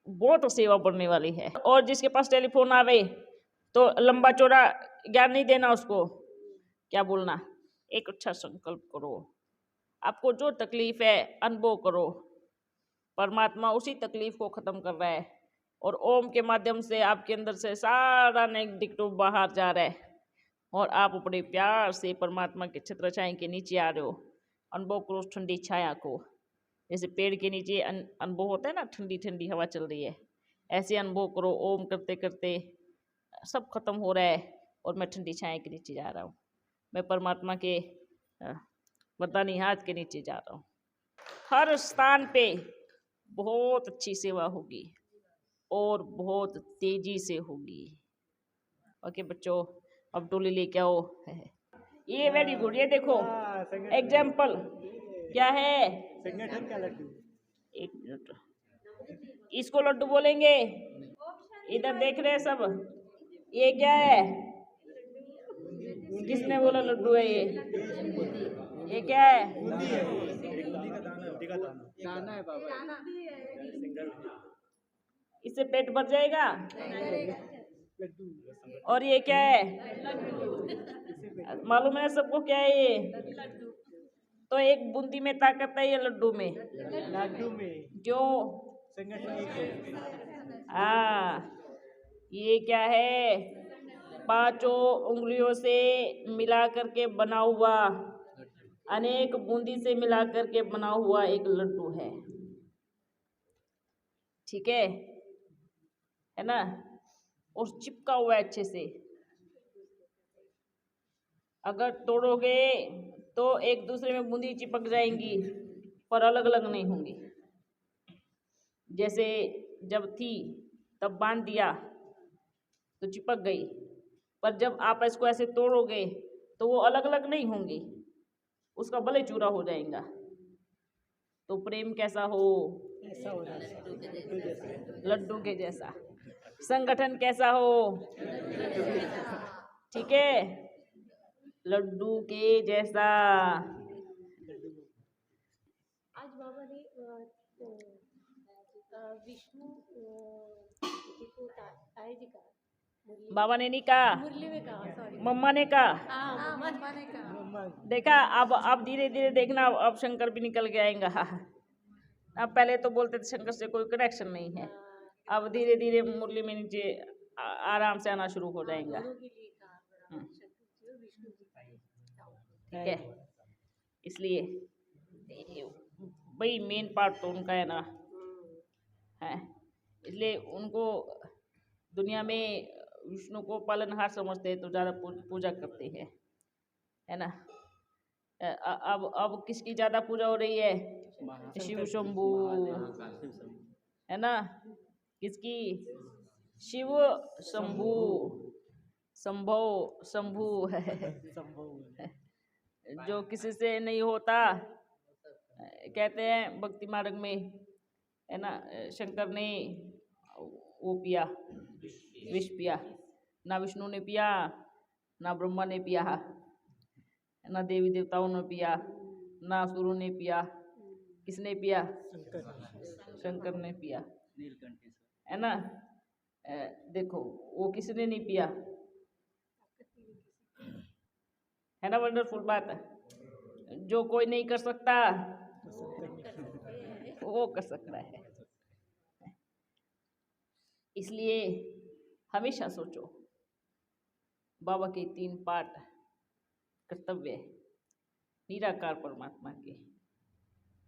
बहुत सेवा बढ़ने वाली है। और जिसके पास टेलीफोन आवे तो लंबा चौड़ा ज्ञान नहीं देना उसको, क्या बोलना? एक अच्छा संकल्प करो, आपको जो तकलीफ है अनुभव करो, परमात्मा उसी तकलीफ को ख़त्म कर रहा है, और ओम के माध्यम से आपके अंदर से सारा नेगेटिव बाहर जा रहा है, और आप अपने प्यार से परमात्मा के छत्र छाया के नीचे आ रहे हो। अनुभव करो उस ठंडी छाया को, जैसे पेड़ के नीचे अनुभव होता है ना, ठंडी ठंडी हवा चल रही है, ऐसे अनुभव करो। ओम करते करते सब खत्म हो रहा है और मैं ठंडी छाया के नीचे जा रहा हूँ, मैं परमात्मा के वरदानी हाथ के नीचे जा रहा हूँ। हर स्थान पे बहुत अच्छी सेवा होगी और बहुत तेजी से होगी। ओके बच्चों, अब टोली लेके आओ। ये वेरी गुड, ये देखो एग्जाम्पल क्या है? संगठन का लड्डू। एक मिनट, इसको लड्डू बोलेंगे। इधर देख रहे हैं सब, ये क्या है? किसने बोला लड्डू है? ये क्या है? दाना है बाबा। इससे पेट भर जाएगा? और ये क्या है? मालूम है सबको क्या है ये? तो एक बूंदी में ताकत है या लड्डू में? लड्डू में क्यों? हाँ, ये क्या है? पांचों उंगलियों से मिला करके बना हुआ, अनेक बूंदी से मिला करके बना हुआ एक लड्डू है। ठीक है ना? और चिपका हुआ है अच्छे से। अगर तोड़ोगे तो एक दूसरे में बूंदी चिपक जाएंगी, पर अलग अलग नहीं होंगी। जैसे जब थी तब बांध दिया तो चिपक गई, पर जब आप इसको ऐसे तोड़ोगे तो वो अलग अलग नहीं होंगी, उसका भले चूरा हो जाएगा। तो प्रेम कैसा हो? लड्डू के जैसा। संगठन कैसा हो? ठीक है, लड्डू के जैसा। आज बाबा ने विष्णु जी को ताए जी का बाबा ने नहीं कहा, मुरली में कहा, सॉरी मम्मा ने कहा। हाँ मम्मा ने कहा। देखा, अब धीरे धीरे देखना, अब शंकर भी निकल के आएगा। अब पहले तो बोलते थे शंकर से कोई कनेक्शन नहीं है, अब धीरे धीरे मुरली में नीचे आराम से आना शुरू हो जाएगा। दोनों के लिए कहा शंकर जी और विष्णु जी का। ठीक है, इसलिए भाई मेन पार्ट तो उनका है ना, है। इसलिए उनको दुनिया में विष्णु को पालनहार समझते हैं तो ज़्यादा पूजा करते हैं, है ना। अब किसकी ज़्यादा पूजा हो रही है? शिव शंभू, है ना। किसकी? शिव शंभू, संभव शंभू है। जो किसी से नहीं होता, कहते हैं भक्ति मार्ग में, है ना, शंकर ने वो पिया, विष पिया, ना विष्णु ने पिया, ना ब्रह्मा ने पिया, ना देवी देवताओं ने पिया, ना असुरों ने पिया। किसने पिया? शंकर ने पिया, है ना। देखो वो किसने नहीं पिया, है ना। वंडरफुल बात है, जो कोई नहीं कर सकता वो कर सकता है। इसलिए हमेशा सोचो, बाबा के 3 पाठ कर्तव्य निराकार परमात्मा के,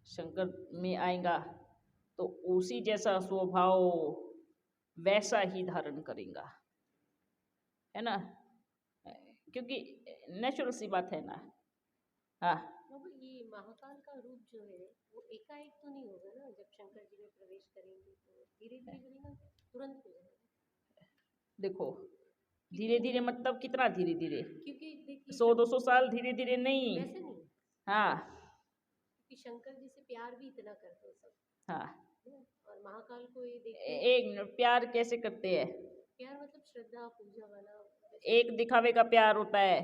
शंकर में आएगा तो उसी जैसा स्वभाव वैसा ही धारण करेगा, है ना, क्योंकि नेचुरल सी बात है ना। हाँ, ये महाकाल का रूप जो है वो एकाएक तो नहीं होगा ना, जब शंकर जी में प्रवेश करेंगे तो धीरे धीरे बनेगा, तुरंत हो जाएगा। देखो धीरे धीरे मतलब कितना धीरे धीरे? क्योंकि देखिए 100-200 साल धीरे धीरे नहीं। वैसे नहीं, हाँ क्योंकि शंकर जी से प्यार भी इतना करते हैं सब, हाँ, है ना? और महाकाल को ये देखते एक प्यार कैसे करते हैं? प्यार मतलब श्रद्धा पूजा वाला। एक दिखावे का प्यार होता है,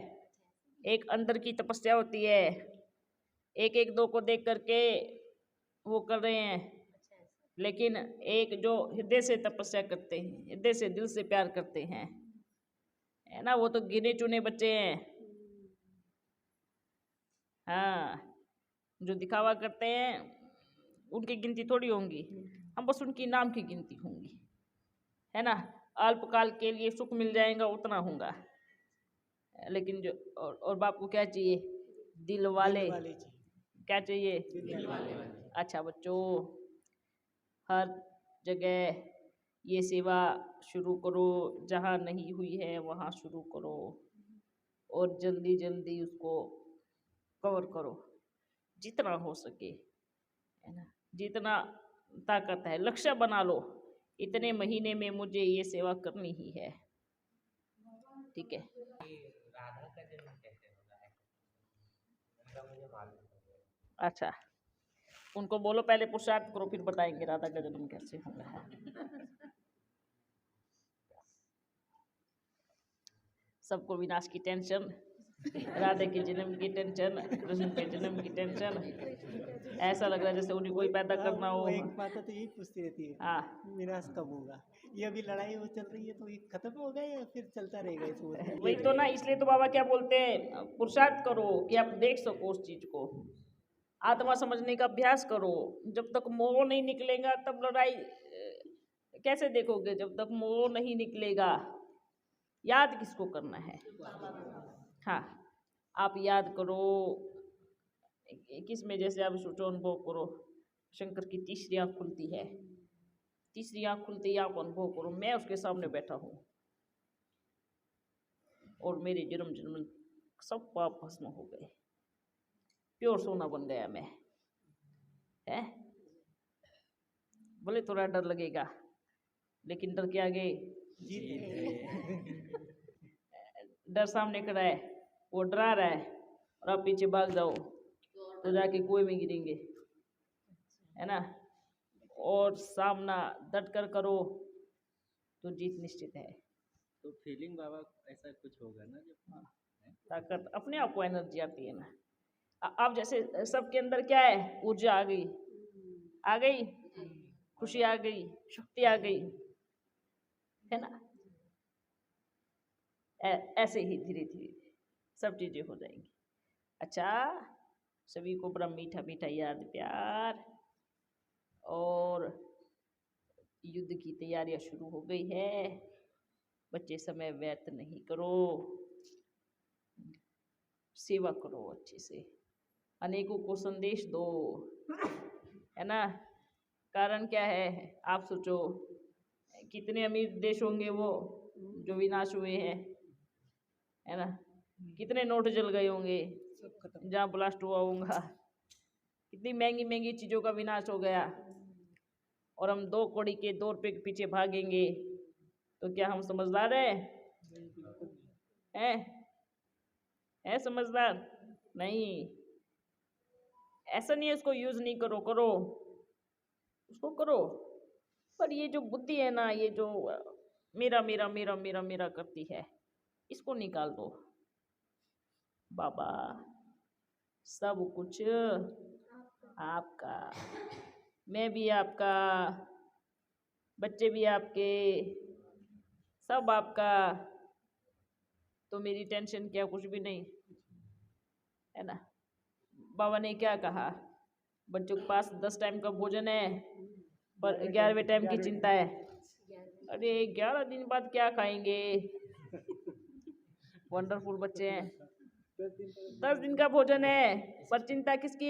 एक अंदर की तपस्या होती है। एक एक दो को देख करके वो कर रहे हैं, लेकिन एक जो हृदय से तपस्या करते हैं, हृदय से दिल से प्यार करते हैं, है ना, वो तो गिने चुने बच्चे हैं। हाँ, जो दिखावा करते हैं उनकी गिनती थोड़ी होंगी, हम बस उनकी नाम की गिनती होंगी, है ना। अल्पकाल के लिए सुख मिल जाएगा उतना होगा, लेकिन जो और बाप को क्या चाहिए? दिल वाले क्या चाहिए? दिल वाले। अच्छा बच्चों, हर जगह ये सेवा शुरू करो, जहाँ नहीं हुई है वहाँ शुरू करो, और जल्दी जल्दी उसको कवर करो जितना हो सके, है ना। जितना ताकत है लक्ष्य बना लो, इतने महीने में मुझे ये सेवा करनी ही है, ठीक है। राधा का जन्म कैसे होगा है, उनका मुझे मालूम है। अच्छा, उनको बोलो पहले पुरुषार्थ करो, फिर बताएंगे राधा का जन्म कैसे होगा। सबको विनाश की टेंशन, राधा के जन्म की टेंशन, कृष्ण के जन्म की टेंशन, ऐसा लग रहा है जैसे उन्हीं को ही पैदा करना हो। वो एक माता तो यही पूछती रहती है हाँ, विनाश कब होगा। ये अभी लड़ाई वो चल रही है तो ये खत्म होगा या फिर चलता रहेगा इसमें? वही तो ना, इसलिए तो बाबा क्या बोलते हैं, पुरुषार्थ करो कि आप देख सको उस चीज को, आत्मा समझने का अभ्यास करो। जब तक मोह नहीं निकलेगा तब लड़ाई कैसे देखोगे? जब तक मोह नहीं निकलेगा, याद किसको करना है? हाँ, आप याद करो किस में, जैसे आप सोचो, अनुभव करो, शंकर की तीसरी आँख खुलती है, तीसरी आँख खुलते ही आप अनुभव करो मैं उसके सामने बैठा हूँ और मेरे जन्म जन्म सब पाप भस्म हो गए, प्योर सोना बन गया मैं। है बोले थोड़ा डर लगेगा, लेकिन डर के आगे डर सामने खड़ा है, वो डरा रहा है और आप पीछे भाग जाओ तो जाके कुएं में गिरेंगे, है ना। और सामना डट कर करो तो जीत निश्चित है। तो फीलिंग बाबा ऐसा कुछ होगा ना जब ताकत अपने आप को एनर्जी आती है ना। अब जैसे सबके अंदर क्या है, ऊर्जा आ गई, आ गई, खुशी आ गई, शक्ति आ गई, है ना। ऐसे ही धीरे धीरे सब चीजें हो जाएंगी। अच्छा, सभी को बड़ा मीठा मीठा याद प्यार, और युद्ध की तैयारियां शुरू हो गई है। बच्चे समय व्यर्थ नहीं करो, सेवा करो अच्छे से, अनेकों को संदेश दो, है ना। कारण क्या है, आप सोचो कितने अमीर देश होंगे वो जो विनाश हुए हैं, है ना। कितने नोट जल गए होंगे जहाँ ब्लास्ट हुआ होगा, कितनी महंगी महंगी चीज़ों का विनाश हो गया, और हम 2 कौड़ी के 2 रुपये के पीछे भागेंगे तो क्या हम समझदार है समझदार? नहीं, ऐसा नहीं है उसको यूज नहीं करो, करो उसको करो, पर ये जो बुद्धि है ना, ये जो मेरा मेरा मेरा मेरा मेरा करती है, इसको निकाल दो। बाबा सब कुछ आपका, मैं भी आपका, बच्चे भी आपके, सब आपका, तो मेरी टेंशन क्या, कुछ भी नहीं, है ना। बाबा ने क्या कहा, बच्चों के पास 10 टाइम का भोजन है पर 11वें टाइम की चिंता है। अरे 11 दिन बाद क्या खाएंगे? वंडरफुल बच्चे हैं। 10 दिन का भोजन है पर चिंता किसकी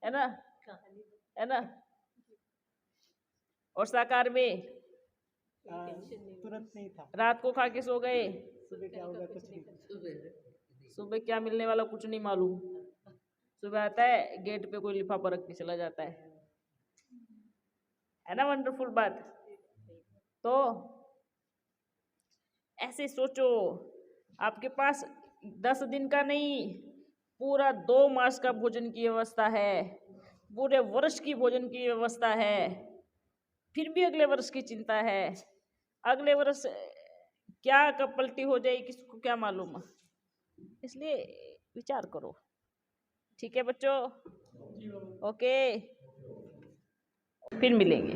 है ना, है ना। और साकार में तुरंत नहीं था, रात को खा के सो गए, सुबह क्या होगा कुछ नहीं। सुबह क्या मिलने वाला कुछ नहीं मालूम। सुबह आता है गेट पे कोई लिफाफा रख के चला जाता है ना। वंडरफुल बात। तो ऐसे सोचो, आपके पास 10 दिन का नहीं, पूरा 2 मास का भोजन की व्यवस्था है, पूरे वर्ष की भोजन की व्यवस्था है, फिर भी अगले वर्ष की चिंता है। अगले वर्ष क्या कब पलटी हो जाए किसको क्या मालूम। इसलिए विचार करो, ठीक है बच्चों? ओके, फिर मिलेंगे।